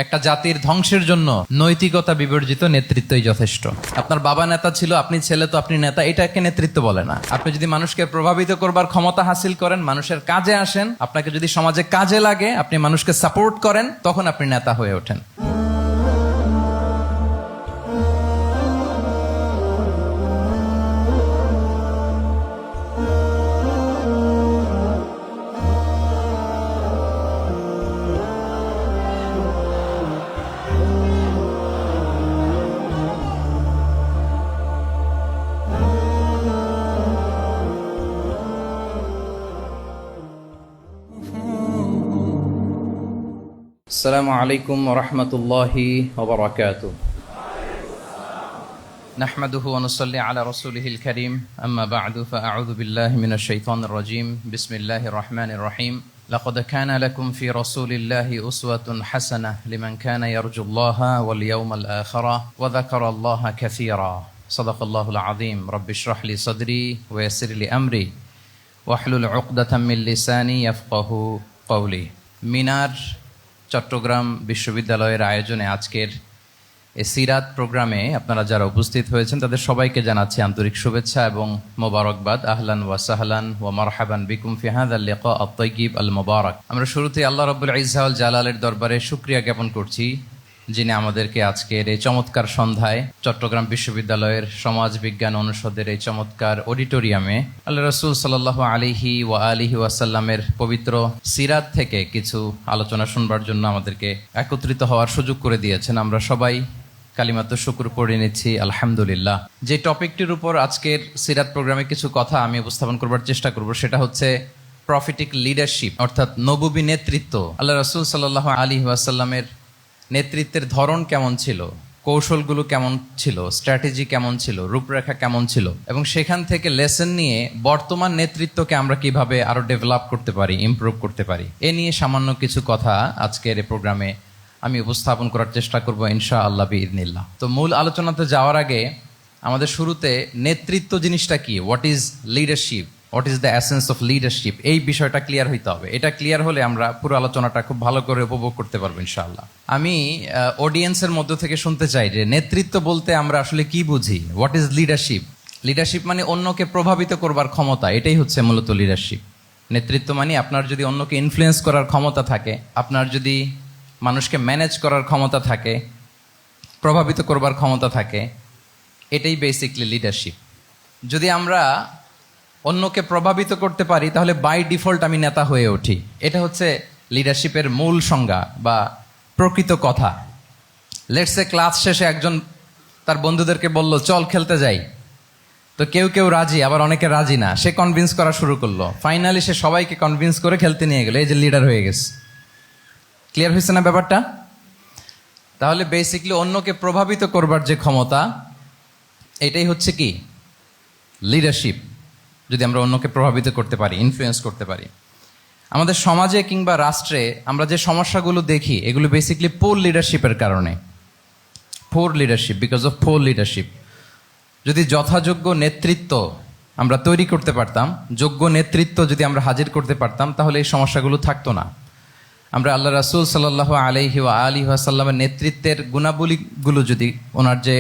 একটা জাতির ধ্বংসের জন্য নৈতিকতা বিবর্জিত নেতৃত্বই যথেষ্ট। আপনার বাবা নেতা ছিল, আপনি ছেলে, তো আপনি নেতা, এটাকে নেতৃত্ব বলে না। আপনি যদি মানুষকে প্রভাবিত করবার ক্ষমতা হাসিল করেন, মানুষের কাজে আসেন, আপনাকে যদি সমাজে কাজে লাগে, আপনি মানুষকে সাপোর্ট করেন, তখন আপনি নেতা হয়ে ওঠেন। السلام عليكم ورحمة الله وبركاته. نحمده ونصلي على رسوله الكريم. أما بعد فأعوذ بالله من الشيطان الرجيم. بسم الله الرحمن الرحيم. لقد كان لكم في رسول الله أسوة حسنة لمن كان يرجو الله واليوم الآخر وذكر الله كثيرا. صدق الله العظيم. رب اشرح لي صدري ويسر لي أمري واحلل عقدة من لساني يفقه قولي. মিনার চট্টগ্রাম বিশ্ববিদ্যালয়ের আয়োজনে আজকের এই সিরাত প্রোগ্রামে আপনারা যারা উপস্থিত হয়েছেন তাদের সবাইকে জানাচ্ছি আন্তরিক শুভেচ্ছা এবং মোবারকবাদ। আহলান ওয়া সাহলান ওয়া মারহাবান বিকুম ফি হাযাল লিকা আত-তাইয়িব আল মুবারাক। আমরা শুরুতেই আল্লাহ রাব্বুল ইজ্জা ওয়াল জালালের দরবারে শুকরিয়া জ্ঞাপন করছি, যিনি আমাদেরকে আজকের এই চমৎকার সন্ধ্যায় চট্টগ্রাম বিশ্ববিদ্যালয়ের সমাজ বিজ্ঞান অনুষদের এই চমৎকার অডিটোরিয়ামে আল্লাহ রাসূল সাল্লাল্লাহু আলাইহি ওয়া আলিহি ওয়াসাল্লামের পবিত্র সিরাত থেকে কিছু আলোচনা শুনবার জন্য আমাদেরকে একত্রিত হওয়ার সুযোগ করে দিয়েছেন। আমরা সবাই কালিমাত শুকর পড়ে নিচ্ছি আলহামদুলিল্লাহ। যে টপিকটির উপর আজকের সিরাত প্রোগ্রামে কিছু কথা আমি উপস্থাপন করবার চেষ্টা করব সেটা হচ্ছে প্রফেটিক লিডারশিপ, অর্থাৎ নবুবী নেতৃত্ব। আল্লাহ রাসূল সাল্লাল্লাহু আলাইহি ওয়াসাল্লামের নেতৃত্বের ধরন কেমন ছিল, কৌশলগুলো কেমন ছিল, স্ট্র্যাটেজি কেমন ছিল, রূপরেখা কেমন ছিল, এবং সেখান থেকে লেসন নিয়ে বর্তমান নেতৃত্বকে আমরা কিভাবে আরো ডেভেলপ করতে পারি, ইমপ্রুভ করতে পারি, এ নিয়ে সামান্য কিছু কথা আজকের এই প্রোগ্রামে আমি উপস্থাপন করার চেষ্টা করব ইনশাআল্লাহ বিইذنিল্লাহ। তো মূল আলোচনাতে যাওয়ার আগে আমাদের শুরুতে নেতৃত্ব জিনিসটা কি, what is leadership, what is the essence of leadership, এই বিষয়টা ক্লিয়ার হইতে হবে। এটা ক্লিয়ার হলে আমরা পুরো আলোচনাটা খুব ভালো করে উপভোগ করতে পারবো ইনশাআল্লাহ। আমি অডিয়েন্সের মধ্য থেকে শুনতে চাই যে নেতৃত্ব বলতে আমরা আসলে কি বুঝি, হোয়াট ইজ লিডারশিপ। লিডারশিপ মানে অন্যকে প্রভাবিত করবার ক্ষমতা, এটাই হচ্ছে মূলত লিডারশিপ। নেতৃত্ব মানে আপনার যদি অন্যকে ইনফ্লুয়েন্স করার ক্ষমতা থাকে, আপনার যদি মানুষকে ম্যানেজ করার ক্ষমতা থাকে, প্রভাবিত করবার ক্ষমতা থাকে, এটাই বেসিকলি লিডারশিপ। যদি আমরা অন্যকে প্রভাবিত করতে পারি তাহলে বাই ডিফল্ট আমি নেতা হয়ে উঠি। এটা হচ্ছে লিডারশিপের মূল সংজ্ঞা বা প্রকৃত কথা। লেটস সে ক্লাস শেষে একজন তার বন্ধুদেরকে বলল চল খেলতে যাই, তো কেউ কেউ রাজি, আবার অনেকে রাজি না। সে কনভিন্স করা শুরু করলো, ফাইনালি সে সবাইকে কনভিন্স করে খেলতে নিয়ে গেল, এই যে লিডার হয়ে গেছে। ক্লিয়ার হয়েছে না ব্যাপারটা? তাহলে বেসিকলি অন্যকে প্রভাবিত করবার যে ক্ষমতা, এটাই হচ্ছে কি লিডারশিপ। যদি আমরা অন্যকে প্রভাবিত করতে পারি, ইনফ্লুয়েন্স করতে পারি। আমাদের সমাজে কিংবা রাষ্ট্রে আমরা যে সমস্যাগুলো দেখি, এগুলো বেসিকলি পোর লিডারশিপের কারণে। Poor leadership, because of poor leadership. যদি যথাযোগ্য নেতৃত্ব আমরা তৈরি করতে পারতাম, যোগ্য নেতৃত্ব যদি আমরা হাজির করতে পারতাম, তাহলে এই সমস্যাগুলো থাকতো না। আমরা আল্লাহ রাসূল সাল্লাল্লাহু আলাইহি ওয়া আলিহি ওয়াসাল্লামের নেতৃত্বের গুণাবলীগুলো, যদি ওনার যে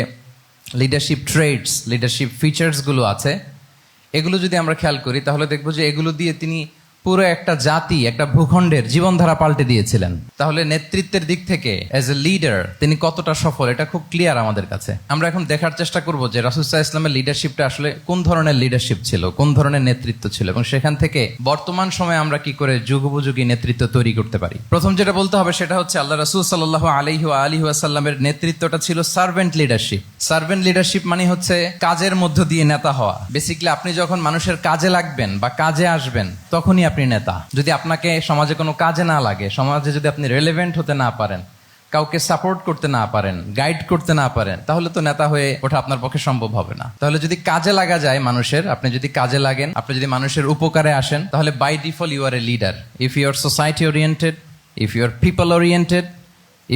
লিডারশিপ ট্রেডস, লিডারশিপ ফিচার্সগুলো আছে, এগুলো যদি আমরা খেয়াল করি তাহলে দেখবো যে এগুলো দিয়ে তিনি পুরো একটা জাতি, একটা ভূখণ্ডের জীবনধারা পাল্টে দিয়েছিলেন। তাহলে নেতৃত্বের দিক থেকে অ্যাজ এ লিডার তিনি কতটা সফল, এটা খুব ক্লিয়ার আমাদের কাছে। আমরা এখন দেখার চেষ্টা করব যে রাসূল সাল্লাল্লাহু আলাইহি ওয়াসাল্লামের লিডারশিপটা আসলে কোন ধরনের লিডারশিপ ছিল, কোন ধরনের নেতৃত্ব ছিল, এবং সেখান থেকে বর্তমান সময়ে আমরা কি করে যুগোপযোগী নেতৃত্ব তৈরি করতে পারি। প্রথম যেটা বলতে হবে সেটা হচ্ছে আল্লাহ রাসূল সাল্লাল্লাহু আলাইহি ওয়া আলিহি ওয়াসাল্লামের নেতৃত্বটা ছিল সার্ভেন্ট লিডারশিপ। সার্ভেন্ট লিডারশিপ মানে হচ্ছে কাজের মধ্য দিয়ে নেতা হওয়া। বেসিক্যালি আপনি যখন মানুষের কাজে লাগবেন বা কাজে আসবেন, তখনই আপনি নেতা। যদি আপনাকে সমাজে কোনো কাজে না লাগে, সমাজে যদি আপনি রেলেভেন্ট হতে না পারেন, কাউকে সাপোর্ট করতে না পারেন, গাইড করতে না পারেন, তাহলে তো নেতা হয়ে ওঠা আপনার পক্ষে সম্ভব হবে না। তাহলে যদি কাজে লাগা যায় মানুষের, আপনি যদি কাজে লাগেন, আপনি যদি মানুষের উপকারে আসেন, তাহলে by default you are a leader. If you are society oriented, if you are people oriented,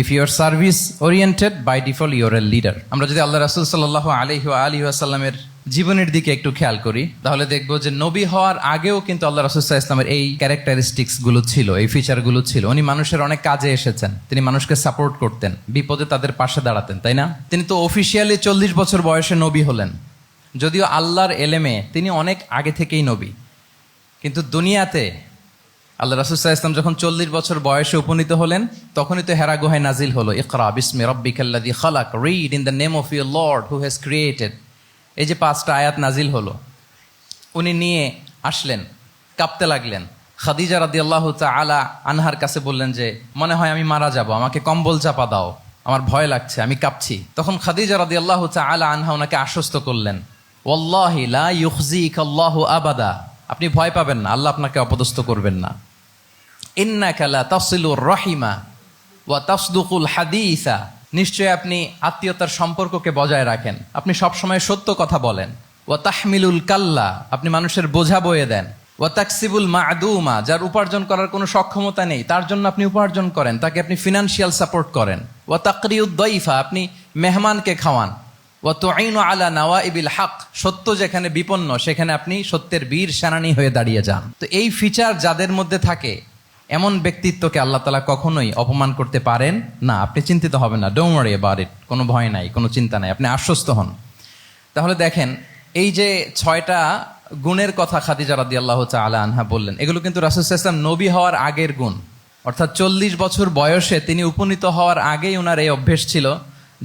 if you are service oriented, by default you're a leader. আমরা যদি আল্লাহ রাসূল সাল্লাল্লাহু আলাইহি ওয়া আলিহি ওয়াসাল্লামের জীবনের দিকে একটু খেয়াল করি, তাহলে দেখবো যে নবী হওয়ার আগেও কিন্তু আল্লাহ রাসূল সাল্লাল্লাহু আলাইহি ওয়াসাল্লামের এই ক্যারেক্টারিস্টিক্স গুলো ছিল, এই ফিচার গুলো ছিল। উনি মানুষের অনেক কাজে এসেছেন, তিনি মানুষকে সাপোর্ট করতেন, বিপদে তাদের পাশে দাঁড়াতেন, তাই না? তিনি তো অফিসিয়ালি 40 বছর বয়সে নবী হলেন, যদিও আল্লাহর এলেমে তিনি অনেক আগে থেকেই নবী। কিন্তু দুনিয়াতে আল্লাহ রাসূল সাল্লাল্লাহু আলাইহি ওয়াসাল্লাম যখন 40 বছর বয়সে উপনীত হলেন, তখনই তো হেরা গুহায় নাজিল হলো, ইকরা বিসমি রাব্বিকাল্লাযী খালাক, read in the name of your lord who has created. এই যে 5টা আয়াত নাজিল হলো, উনি নিয়ে আসলেন, কাঁপতে লাগলেন। খাদিজা রাদিয়াল্লাহু তাআলা আনহার কাছে বললেন যে মনে হয় আমি মারা যাব, আমাকে কম্বল চাপা দাও, আমার ভয় লাগছে, আমি কাঁপছি। তখন খাদিজা রাদিয়াল্লাহু তাআলা আনহা ওনাকে আশ্বস্ত করলেন, ওয়াল্লাহি লা ইউখজিকাল্লাহু আবাদা, আপনি ভয় পাবেন না, আল্লাহ আপনাকে অপদস্থ করবেন না। ইন্নাকা লা তাসিলুর রাহিমা ওয়া তাসদুকুল হাদিসা, নিশ্চয় আপনি আত্মীয়তার সম্পর্ককে বজায় রাখেন, আপনি সবসময় সত্য কথা বলেন। ওয়া তাহমিলুল কাল্লা, আপনি মানুষের বোঝা বয়ে দেন। ওয়া তাকসিবুল মা'দুমা, যার উপার্জন করার কোনো সক্ষমতা নেই তার জন্য আপনি উপার্জন করেন, তাকে আপনি ফিনান্সিয়াল সাপোর্ট করেন। ওয়া তাকরিউদ দাইফা, আপনি মেহমানকে খাওয়ান। ওয়া তুঈনু আলা নাওয়াইবিল হক, সত্য যেখানে বিপন্ন সেখানে আপনি সত্যের বীর সেনানী হয়ে দাঁড়িয়ে যান। তো এই ফিচার যাদের মধ্যে থাকে, এমন ব্যক্তিত্বকে আল্লাহ তাআলা কখনোই অপমান করতে পারেন না। আপনি চিন্তিত হবেন না, ডোন্ট ওয়ারি অ্যাবাউট ইট, কোনো ভয় নাই, কোনো চিন্তা নাই, আপনি আশ্বস্ত হন। তাহলে দেখেন, এই যে 6টা গুণের কথা খাদিজা রাদিয়াল্লাহু তাআলা আনহা বললেন, এগুলো কিন্তু রাসূল সাল্লাল্লাহু আলাইহি ওয়াসাল্লাম নবী হওয়ার আগের গুণ। অর্থাৎ 40 বছর বয়সে তিনি উপনীত হওয়ার আগেই ওনার এই অভ্যেস ছিল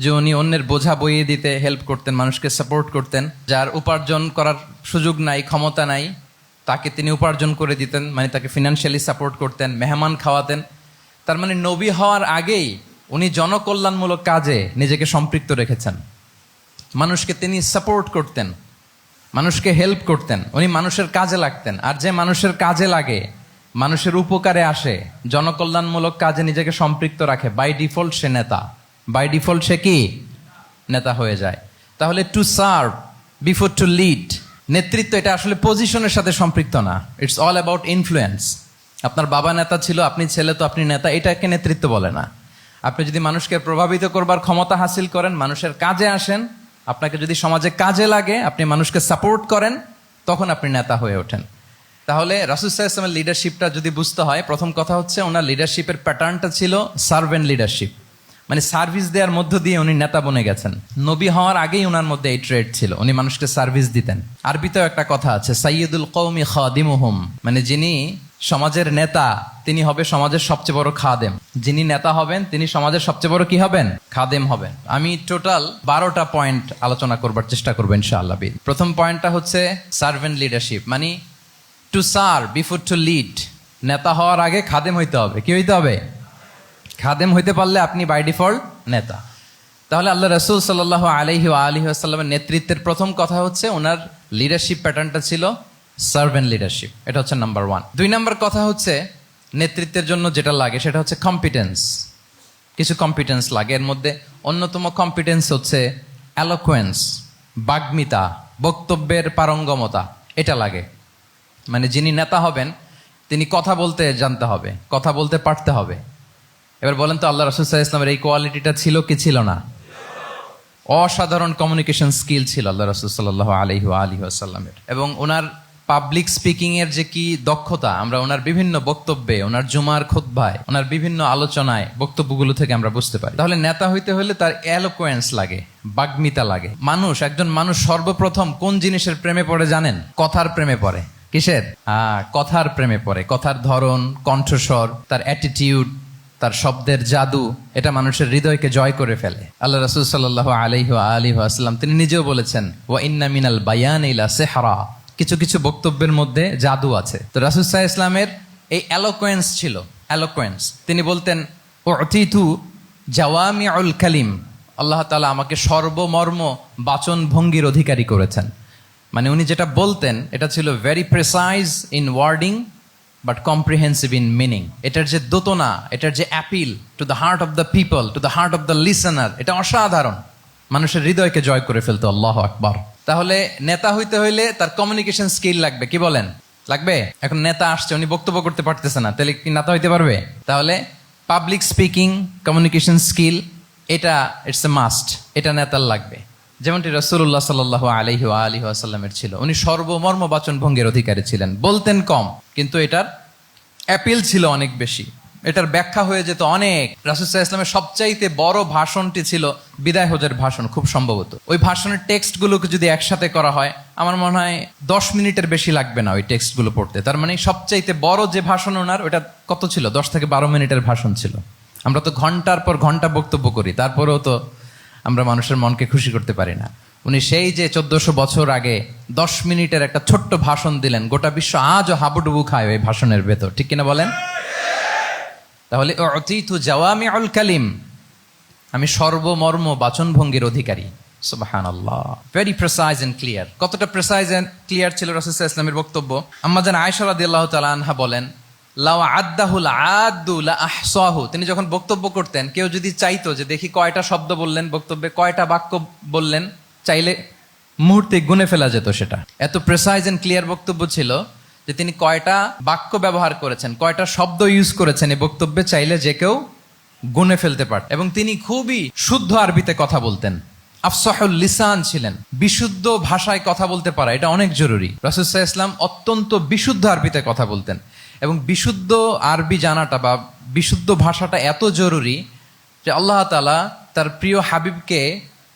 যে উনি অন্যের বোঝা বইয়ে দিতে হেল্প করতেন, মানুষকে সাপোর্ট করতেন। যার উপার্জন করার সুযোগ নাই, ক্ষমতা নাই, তাকে তিনি উপার্জন করে দিতেন, মানে তাকে ফিনান্সিয়ালি সাপোর্ট করতেন, মেহমান খাওয়াতেন। তার মানে নবী হওয়ার আগেই উনি জনকল্যাণমূলক কাজে নিজেকে সম্পৃক্ত রেখেছেন। মানুষকে তিনি সাপোর্ট করতেন, মানুষকে হেল্প করতেন, উনি মানুষের কাজে লাগতেন। আর যে মানুষের কাজে লাগে, মানুষের উপকারে আসে, জনকল্যাণমূলক কাজে নিজেকে সম্পৃক্ত রাখে, বাই ডিফল্ট সে নেতা, বাই ডিফল্ট সে কি নেতা হয়ে যায়। তাহলে to serve before to lead, নেতৃত্ব এটা আসলে পজিশনের সাথে সম্পৃক্ত না, ইটস অল অ্যাবাউট ইনফ্লুয়েন্স। আপনার বাবা নেতা ছিল, আপনি ছেলে, তো আপনি নেতা, এটাকে নেতৃত্ব বলে না। আপনি যদি মানুষকে প্রভাবিত করবার ক্ষমতা হাসিল করেন, মানুষের কাজে আসেন, আপনাকে যদি সমাজে কাজে লাগে, আপনি মানুষকে সাপোর্ট করেন, তখন আপনি নেতা হয়ে ওঠেন। তাহলে রাসূল সাল্লাল্লাহু আলাইহি ওয়াসাল্লামের লিডারশিপটা যদি বুঝতে হয়, প্রথম কথা হচ্ছে ওনার লিডারশিপের প্যাটার্নটা ছিল সার্ভেন্ট লিডারশিপ, মানে সার্ভিস দেওয়ার মধ্য দিয়ে উনি নেতা বনে গেছেন। নবী হওয়ার আগেই ওনার মধ্যে এই ট্রেড ছিল, উনি মানুষকে সার্ভিস দিতেন। আরবিতেও একটা কথা আছে, সাইয়্যিদুল কওমি খাদিমুহুম, মানে যিনি সমাজের নেতা তিনি হবে সমাজের সবচেয়ে বড় খাদেম। যিনি নেতা হবেন তিনি সমাজের সবচেয়ে বড় কি হবেন? খাদেম হবেন। আমি টোটাল 12টা পয়েন্ট আলোচনা করবার চেষ্টা করবো ইনশাআল্লাহ। প্রথম পয়েন্টটা হচ্ছে সার্ভেন্ট লিডারশিপ, মানে to serve before to lead. নেতা হওয়ার আগে খাদেম হইতে হবে। কি হইতে হবে? খাদেম হইতে পারলে আপনি বাই ডিফল্ট নেতা। তাহলে আল্লাহ রাসূল সাল্লাল্লাহু আলাইহি ওয়া আলিহি ওয়াসাল্লামের নেতৃত্বের প্রথম কথা হচ্ছে ওনার লিডারশিপ প্যাটার্নটা ছিল সার্ভেন্ট লিডারশিপ। এটা হচ্ছে নাম্বার 1। 2 নাম্বার কথা হচ্ছে নেতৃত্বের জন্য যেটা লাগে সেটা হচ্ছে কম্পিটেন্স। কিছু কম্পিটেন্স লাগে, এর মধ্যে অন্যতম কম্পিটেন্স হচ্ছে অ্যালোকুয়েন্স, বাগ্মিতা, বক্তব্যের পারঙ্গমতা, এটা লাগে। মানে যিনি নেতা হবেন তিনি কথা বলতে জানতে হবে, কথা বলতে পারতে হবে। এবার বলেন তো, আল্লাহ রাসূল সাল্লাল্লাহু আলাইহি ওয়াসাল্লামের এই কোয়ালিটিটা ছিল কি ছিল না? অসাধারণ কমিউনিকেশন স্কিল ছিল আল্লাহ রাসূল সাল্লাল্লাহু আলাইহি ওয়াসাল্লামের। এবং ওনার পাবলিক স্পিকিং এর যে কি দক্ষতা, আমরা ওনার বিভিন্ন বক্তব্যে, ওনার জুমার খুতবায়, ওনার বিভিন্ন আলোচনায়, বক্তব্যগুলো থেকে আমরা বুঝতে পারি। তাহলে নেতা হইতে হলে তার এলোকোয়েন্স লাগে, বাগ্মিতা লাগে। একজন মানুষ সর্বপ্রথম কোন জিনিসের প্রেমে পড়ে জানেন? কথার প্রেমে পড়ে। কিসের? কথার প্রেমে পড়ে। কথার ধরন, কণ্ঠস্বর, তার অ্যাটিটিউড, তার শব্দের জাদু, এটা মানুষের হৃদয়কে জয় করে ফেলে। আল্লাহ রাসূল সাল্লাল্লাহু আলাইহি ওয়াসাল্লাম তিনি নিজেও বলেছেন, ওয়া ইন্না মিনাল বায়ানি লা সিহরা, কিছু কিছু বক্তব্যের মধ্যে জাদু আছে। তো রাসূল সাল্লাল্লাহু আলাইহি ওয়াসাল্লামের এই এলোকোয়েন্স ছিল, এলোকোয়েন্স। তিনি বলতেন, উতিতু জাওয়ামিউল কালিম, আল্লাহ তাআলা আমাকে সর্বমর্ম বাচন ভঙ্গির অধিকারী করেছেন। মানে উনি যেটা বলতেন এটা ছিল very precise in wording but comprehensive in meaning. এটার যে দোতনা, এটার যে appeal to the heart of the people, to the heart of the listener, এটা অসাধারণ, মানুষের হৃদয়কে জয় করে ফেলতো। আল্লাহু আকবার। তাহলে নেতা হইতে হইলে তার কমিউনিকেশন স্কিল লাগবে। কি বলেন? লাগবে। এখন নেতা আসছে, উনি বক্তব্য করতে পারতেছে না, তাহলে কি নেতা হইতে পারবে? তাহলে পাবলিক স্পিকিং, কমিউনিকেশন স্কিল, এটা ইটস এ মাস্ট, এটা নেতার লাগবে। যেমনটি রাসূলুল্লাহ সাল্লাল্লাহু আলাইহি ওয়া আলিহি ওয়াসাল্লামের ছিল। উনি সর্বমর্ম বাচন ভঙ্গির অধিকারী ছিলেন, বলতেন কম কিন্তু এটার অ্যাপিল ছিল অনেক বেশি, এটার ব্যাখ্যা হয়ে যেত অনেক। রাসূল সাল্লাল্লাহু আলাইহি ওয়াসাল্লামের সবচাইতে বড় ভাষণটি ছিল বিদায় হজের ভাষণ, খুব সম্ভবত। ওই ভাষণের টেক্সটগুলোকে যদি একসাথে করা হয়, আমার মনে হয় 10 মিনিটের বেশি লাগবে না ওই টেক্সটগুলো পড়তে। তার মানে সবচাইতে বড় যে ভাষণ ওনার, ওটা কত ছিল? 10 থেকে 12 মিনিটের ভাষণ ছিল। আমরা তো ঘন্টার পর ঘন্টা বক্তব্য করি, তারপরেও তো আমরা মানুষের মনকে খুশি করতে পারি না। উনি সেই যে 1400 বছর আগে 10 মিনিটের একটা ছোট্ট ভাষণ দিলেন, গোটা বিশ্ব আজও হাবুডুবু খায় ওই ভাষণের ভেতর, ঠিক কিনা বলেন? তাহলে উতিতু জাওয়ামিউল কালিম, আমি সর্বমর্ম বাচনভঙ্গির অধিকারী। সুবহানাল্লাহ, ভেরি প্রিসাইজ এন্ড ক্লিয়ার। কতটা প্রিসাইজ এন্ড ক্লিয়ার ছিল রাসূল সাল্লাল্লাহু আলাইহি ওয়াসাল্লামের বক্তব্য? আম্মা জান আয়েশা রাদিয়াল্লাহু তাআলা আনহা বলেন, লাউ আদ্দাহুল আদ্দু লা আহসাহু। তিনি যখন বক্তব্য করতেন, কেউ যদি চাইতো যে দেখি কয়টা শব্দ বললেন বক্তব্যে, কয়টা বাক্য বললেন, চাইলে মুহূর্তে গুনে ফেলা যেত সেটা। এত প্রিসাইজ এন্ড ক্লিয়ার বক্তব্য ছিল যে তিনি কয়টা বাক্য ব্যবহার করেছেন, কয়টা শব্দ ইউজ করেছেন এই বক্তব্যে, চাইলে যে কেউ গুনে ফেলতে পারত। এবং তিনি খুবই শুদ্ধ আরবিতে কথা বলতেন, আফসাহুল লিসান ছিলেন। বিশুদ্ধ ভাষায় কথা বলতে পারা এটা অনেক জরুরি। রাসূল সাল্লাল্লাহু আলাইহি ওয়াসাল্লাম অত্যন্ত বিশুদ্ধ আরবিতে কথা বলতেন, এবং বিশুদ্ধ আরবি জানাটা বা বিশুদ্ধ ভাষাটা এত জরুরি যে আল্লাহ তাআলা তার প্রিয় হাবিবকে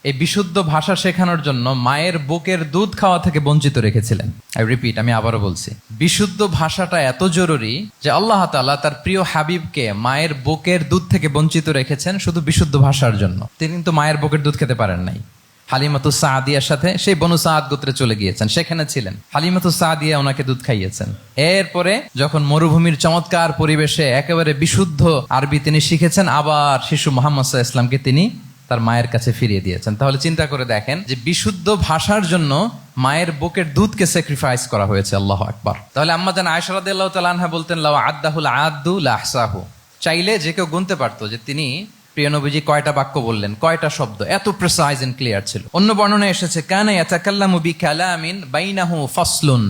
এই বিশুদ্ধ ভাষা শেখানোর জন্য মায়ের বুকের দুধ খাওয়া থেকে বঞ্চিত রেখেছিলেন। আই রিপিট, আমি আবারও বলছি, বিশুদ্ধ ভাষাটা এত জরুরি যে আল্লাহ তাআলা তার প্রিয় হাবিবকে মায়ের বুকের দুধ থেকে বঞ্চিত রেখেছেন শুধু বিশুদ্ধ ভাষার জন্য। তিনি কিন্তু মায়ের বুকের দুধ খেতে পারেন নাই। হালিমাতু সাদিয়ার সাথে সেই বনু সাদ গোত্রে চলে গিয়েছেন, সেখানে ছিলেন। হালিমাতু সাদিয়া ওনাকে দুধ খাইয়েছেন। এরপরে যখন মরুভূমির চমৎকার পরিবেশে একেবারে বিশুদ্ধ আরবি তিনি শিখেছেন, আবার শিশু মুহাম্মদ সাল্লাল্লাহু আলাইহি ওয়াসাল্লামকে তিনি তার মায়ের কাছে ফিরিয়ে দিয়েছেন। তাহলে চিন্তা করে দেখেন যে বিশুদ্ধ ভাষার জন্য মায়ের বুকের দুধকে স্যাক্রিফাইস করা হয়েছে। আল্লাহু আকবার। তাহলে আম্মা জান আয়েশা রাদিয়াল্লাহু তাআলা আনহা বলতেন, লাউ আদ্দাহুল আদ্দু লা আহসাহু। চাইলে যে কেউ গুনতে পারতো যে তিনি প্রিয় নবীজি কয়টা বাক্য বললেন, কয়টা শব্দ, এত প্রিসাইজ এন্ড ক্লিয়ার ছিল। অন্য বর্ণনায় এসেছে, কানা ইয়াতাকাল্লামু বিকালামিন বাইনাহু ফাসলুন।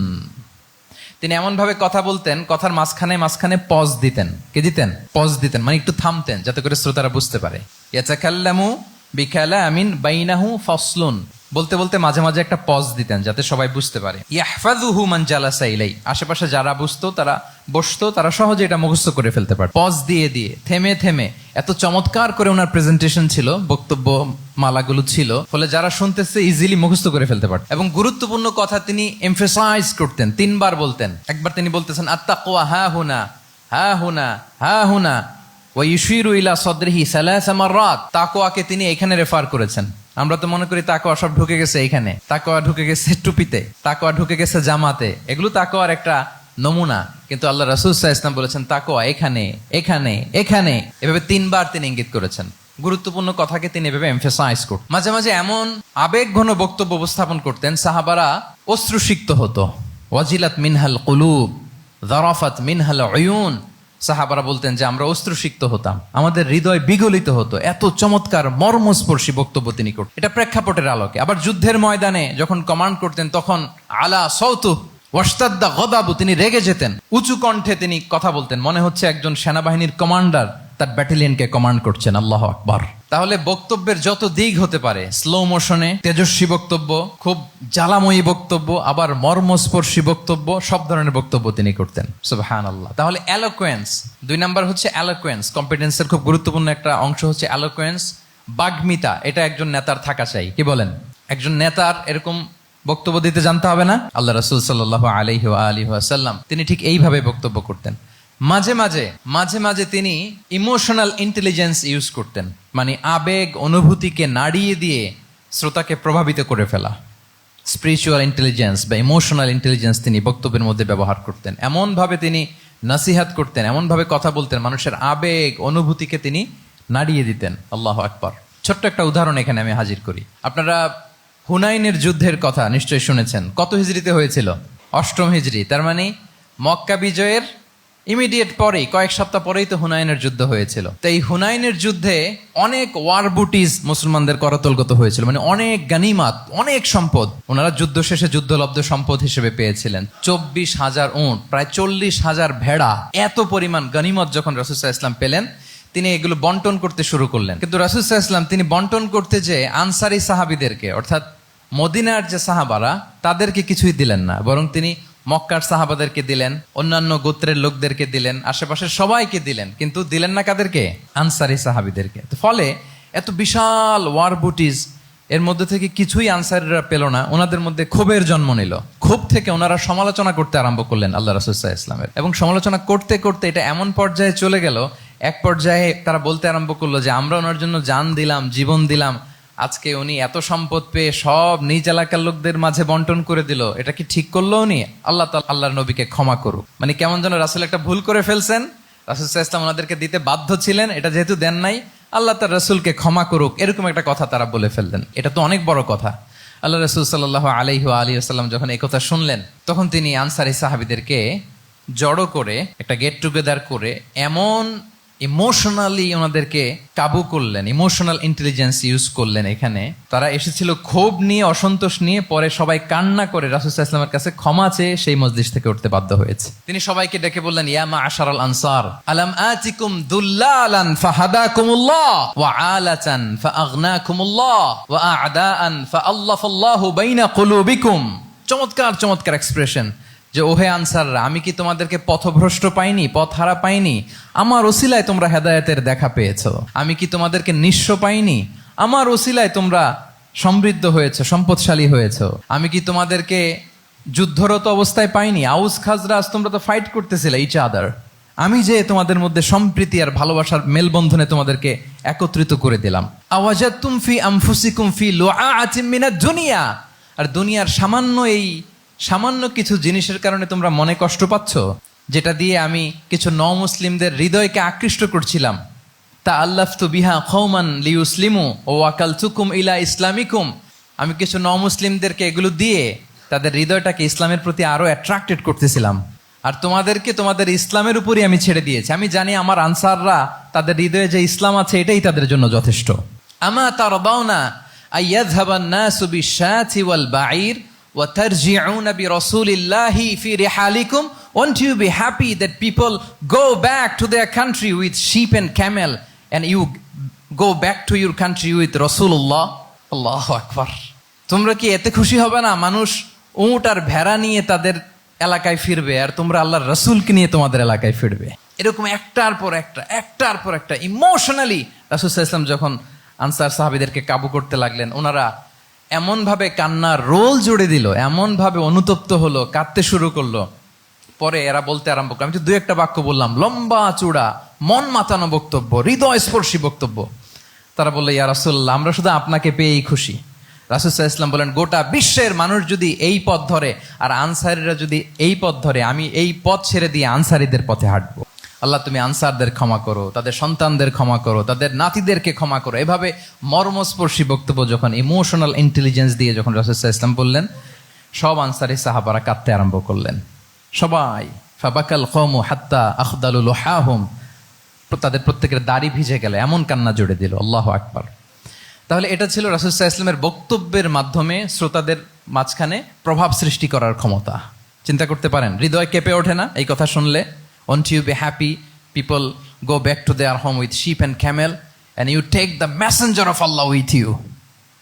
তিনি এমন ভাবে কথা বলতেন, কথার মাঝখানে মাঝখানে পজ দিতেন। কে দিতেন? পজ দিতেন, মানে একটু থামতেন যাতে করে শ্রোতারা বুঝতে পারে। ইয়াতাকাল্লামু বিকালামিন বাইনাহু ফাসলুন, বলতে বলতে মাঝে মাঝে একটা পজ দিতেন যাতে সবাই বুঝতে পারে। ইয়াহফাযুহু মান জালাসা ইলাই, আশেপাশে যারা বুঝতো, তারা বসতো, তারা সহজে এটা মুখস্থ করে ফেলতে পারে। পজ দিয়ে দিয়ে, থেমে থেমে, এত চমৎকার করে ওনার প্রেজেন্টেশন ছিল, বক্তব্য মালাগুলো ছিল, ফলে যারা শুনতেছে ইজিলি মুখস্থ করে ফেলতে পারত। এবং গুরুত্বপূর্ণ কথা তিনি এমফাসাইজ করতেন, 3 বার বলতেন। একবার তিনি বলতেছেন, আত্তাকওয়া হা হুনা হা হুনা হা হুনা ওয়া ইউশিরু ইলা সাদরিহি সালাসা মাররাত। তাকওয়াকে তিনি এখানে রেফার করেছেন। আমরা তো মনে করি তাকওয়া সব ঢুকে গেছে এখানে, তাকওয়া ঢুকে গেছে টুপিতে, তাকওয়া ঢুকে গেছে জামাতে, এগুলো তাকওয়ার একটা নমুনা। কিন্তু আল্লাহ রাসূল সাল্লাল্লাহু আলাইহি ওয়াসাল্লাম বলেছেন তাকওয়া এখানে এখানে এখানে, এভাবে 3 বার তিনি ইঙ্গিত করেছেন। গুরুত্বপূর্ণ কথাকে তিনি এভাবে এমফাসাইজ করতেন। মাঝে মাঝে এমন আবেগঘন বক্তব্য উপস্থাপন করতেন, সাহাবারা অশ্রুসিক্ত হতো। ওয়াজিলাত মিনহাল কুলুব যারাফাত মিনহাল উয়ুন। সাহাবারা বলতেন যে আমরা অশ্রুসিক্ত হতাম, আমাদের হৃদয় বিগলিত হতো। এত চমৎকার মর্মস্পর্শী বক্তব্য তিনি করতেন। এটা প্রেক্ষাপটের আলোকে। আবার যুদ্ধের ময়দানে যখন কমান্ড করতেন, তখন আলা সাউতু ওয়াশতাদ্দা গদাবু, তিনি রেগে যেতেন, উঁচু কণ্ঠে তিনি কথা বলতেন, মনে হচ্ছে একজন সেনাবাহিনীর কমান্ডার তার ব্যাটালিয়নকে কমান্ড করছেন। আল্লাহু আকবার। তাহলে বক্তব্যের যত দিক হতে পারে, স্লো মোশনে তেজস্বী বক্তব্য, খুব জ্বালাময়ী বক্তব্য, আবার মর্মস্পর্শী বক্তব্য, সব ধরনের বক্তব্য তিনি করতেন। সুবহানাল্লাহ। তাহলে এলোকোয়েন্স, 2 নাম্বার হচ্ছে এলোকোয়েন্স। কম্পিটেন্সের খুব গুরুত্বপূর্ণ একটা অংশ হচ্ছে এলোকোয়েন্স, বাগ্মিতা। এটা একজন নেতার থাকা চাই। কি বলেন? একজন নেতার এরকম বক্তব্য দিতে জানতে হবে না? আল্লাহ রাসূল সাল্লাল্লাহু আলাইহি ওয়া আলিহি ওয়াসাল্লাম তিনি ঠিক এইভাবে বক্তব্য করতেন। মাঝে মাঝে তিনি ইমোশনাল ইন্টেলিজেন্স ইউজ করতেন, মানে আবেগ অনুভূতিকে নাড়িয়ে দিয়ে শ্রোতাকে প্রভাবিত করে ফেলা। স্পিরিচুয়াল ইন্টেলিজেন্স বা ইমোশনাল ইন্টেলিজেন্স তিনি বক্তব্যের মধ্যে ব্যবহার করতেন। এমনভাবে তিনি নাসিহাত করতেন, এমনভাবে কথা বলতেন, মানুষের আবেগ অনুভূতিকে তিনি নাড়িয়ে দিতেন। আল্লাহু আকবার। ছোট্ট একটা উদাহরণ এখানে আমি হাজির করি। আপনারা হুনাইনের যুদ্ধের কথা নিশ্চয়ই শুনেছেন। কত হিজরিতে হয়েছিল? 8ম হিজরি। তার মানে মক্কা বিজয়ের ইমিডিয়েট পরেই, কয়েক সপ্তাহ পরেই তো হুনাইনের যুদ্ধ হয়েছিল। তো এই হুনাইনের যুদ্ধে অনেক ওয়ার বুটিজ মুসলমানদের করতলগত হয়েছিল, মানে অনেক গানিমাত, অনেক সম্পদ ওনারা যুদ্ধ শেষে যুদ্ধলব্ধ সম্পদ হিসেবে পেয়েছিলেন। 24,000 উট, প্রায় 40,000 ভেড়া, এত পরিমাণ গানিমত যখন রাসূল সাল্লাল্লাহু আলাইহি ওয়াসাল্লাম পেলেন, তিনি এগুলো বন্টন করতে শুরু করলেন। কিন্তু রাসূল সাল্লাল্লাহু আলাইহি ওয়াসাল্লাম তিনি বন্টন করতে যে আনসারী সাহাবীদেরকে, অর্থাৎ মদিনার যে সাহাবারা, তাদেরকে কিছুই দিলেন না, বরং তিনি মক্কার সাহাবাদেরকে দিলেন, অন্যান্য গোত্রের লোকদেরকে দিলেন, আশেপাশের সবাইকে দিলেন, কিন্তু দিলেন না কাদেরকে? আনসারী সাহাবীদেরকে। তো ফলে এত বিশাল ওয়ার বুটিজ, এর মধ্যে থেকে কিছুই আনসারীরা পেল না। ওনাদের মধ্যে ক্ষোভের জন্ম নিল। ক্ষোভ থেকে ওনারা সমালোচনা করতে আরম্ভ করলেন আল্লাহ রাসূল সাল্লাল্লাহু আলাইহি ওয়াসাল্লামের। এবং সমালোচনা করতে করতে এটা এমন পর্যায়ে চলে গেল, এক পর্যায়ে তারা বলতে আরম্ভ করলো যে আমরা ওনার জন্য জান দিলাম, জীবন দিলাম, আজকে উনি এত সম্পদ পেয়ে সব নিজ এলাকার লোকদের মাঝে বন্টন করে দিল, এটা কি ঠিক করলো উনি? আল্লাহ তাআলা আল্লাহর নবীকে ক্ষমা করুক। মানে কেমন যেন রাসূল একটা ভুল করে ফেলছেন, রাসূল সাল্লাল্লাহু আলাইহি ওয়াসাল্লাম ওনাদেরকে দিতে বাধ্য ছিলেন, এটা যেহেতু দেন নাই, আল্লাহ তার রাসূলকে ক্ষমা করুক, এরকম একটা কথা তারা বলে ফেললেন। এটা তো অনেক বড় কথা। আল্লাহ রাসূল সাল্লাল্লাহু আলাইহি ওয়া আলিহি ওয়াসাল্লাম যখন এই কথা শুনলেন, তখন তিনি আনসারী সাহাবীদেরকে জড়ো করে একটা গেট টুগেদার করে এমন ইমোশনালি ওনাদেরকে কাবু করলেন, ইমোশনাল ইন্টেলিজেন্স ইউজ করলেন। এখানে তারা এসেছিল ক্ষোভ নিয়ে, অসন্তোষ নিয়ে, পরে সবাই কান্না করে রাসূল সাল্লাল্লাহু আলাইহি ওয়াসাল্লামের কাছে ক্ষমা চেয়ে সেই মজলিস থেকে উঠতে বাধ্য হয়েছে। তিনি সবাইকে ডেকে বললেন, ইয়া মা'আশারাল আনসার আলাম আতিকুম দুল্লালান ফাহাদাকুমুল্লাহ ওয়া আলাতান ফাআগনাকুমুল্লাহ ওয়া আ'দাআন ফাআল্লাফাল্লাহু বাইনা কুলুবিকুম। চমৎকার চমৎকার এক্সপ্রেশন, যে ওহে আনসাররা, আমি কি তোমাদেরকে পথভ্রষ্ট পাইনি, পথহারা পাইনি? আমার ওসিলায় তোমরা হেদায়েতের দেখা পেয়েছো। আমি কি তোমাদেরকে নিঃস্ব পাইনি? আমার ওসিলায় তোমরা সমৃদ্ধ হয়েছে, সম্পদশালী হয়েছে। আমি কি তোমাদেরকে যুদ্ধরত অবস্থায় পাইনি? আউস খাজরাজ তোমরা তো ফাইট করতেছিলে ইচ আদার। আমি যে তোমাদের মধ্যে সম্প্রীতি আর ভালোবাসার মেলবন্ধনে তোমাদেরকে একত্রিত করে দিলাম। আওয়াজাতুম ফি আনফুসিকুম ফি লুআআতিম মিনাদ দুনিয়া। আর দুনিয়ার সামান্য কিছু জিনিসের কারণে তোমরা মনে কষ্ট পাচ্ছ, যেটা দিয়ে আমি কিছু মুসলিমদের হৃদয়কে আকৃষ্ট করছিলাম। তা আল্লাফতু বিহা কওমান লিউসলিমু ওয়া ওয়াকালতুকুম ইলা ইসলামিকুম। আমি কিছু মুসলিমদেরকে এগুলো দিয়ে তাদের হৃদয়টাকে ইসলামের প্রতি আরো অ্যাট্রাক্টেড করতেছিলাম, আর তোমাদেরকে তোমাদের ইসলামের উপরই আমি ছেড়ে দিয়েছি। আমি জানি আমার আনসাররা, তাদের হৃদয়ে যে ইসলাম আছে এটাই তাদের জন্য যথেষ্ট। আমা তারদাউনা আইয়াযহাবান নাসু বিশ-শাতি ওয়াল বাঈর ওয়া তারজিউনা বিরাসূলিল্লাহি ফি রিহালিকুম। Won't you be happy that people go back to their country with sheep and camel, and you go back to your country with Rasulullah? Allahu Akbar. তোমরা কি এতে খুশি হবে না? মানুষ উট আর ভেড়া নিয়ে তাদের এলাকায় ফিরবে, আর তোমরা আল্লাহর রাসূলকে নিয়ে তোমাদের এলাকায় ফিরবে। এরকম একটার পর একটা ইমোশনালি রাসূল সাল্লাল্লাহু আলাইহি ওয়াসাল্লাম যখন আনসার সাহাবীদেরকে কাবু করতে লাগলেন, ওনারা এমনভাবে কান্নার রোল জুড়ে দিল, এমনভাবে অনুতপ্ত হলো, কাঁদতে শুরু করলো। পরে এরা বলতে আরম্ভ করলো, আমি তো দুই একটা বাক্য বললাম, লম্বা চূড়া মন মাতানো বক্তব্য, হৃদয় স্পর্শী বক্তব্য। তারা বললো, ইয়া রাসূলুল্লাহ, আমরা শুধু আপনাকে পেয়েই খুশি। রাসূল সাল্লাল্লাহু আলাইহি ওয়াসাল্লাম বলেন, গোটা বিশ্বের মানুষ যদি এই পথ ধরে আর আনসারীরা যদি এই পথ ধরে, আমি এই পথ ছেড়ে দিয়ে আনসারীদের পথে হাঁটবো। আল্লাহ তুমি আনসারদের ক্ষমা করো, তাদের সন্তানদের ক্ষমা করো, তাদের নাতিদেরকে ক্ষমা করো। এভাবে মর্মস্পর্শী বক্তব্য যখন ইমোশনাল ইন্টেলিজেন্স দিয়ে যখন রাসূল সাল্লাল্লাহু আলাইহি ওয়াসাল্লাম বললেন, সব আনসারী সাহাবারা কাঁদতে আরম্ভ করলেন। সবাই ফাবাকাল কওমু হাত্তা আখদালু লুহাহুম, তাদের প্রত্যেকের দাড়ি ভিজে গেল, এমন কান্না জুড়ে দিল। আল্লাহু আকবার। তাহলে এটা ছিল রাসূল সাল্লাল্লাহু আলাইহি ওয়াসাল্লামের বক্তব্যের মাধ্যমে শ্রোতাদের মাঝখানে প্রভাব সৃষ্টি করার ক্ষমতা। চিন্তা করতে পারেন, হৃদয় কেঁপে ওঠে না এই কথা শুনলে? Won't you be happy people go back to their home with sheep and camel, and you take the messenger of Allah with you?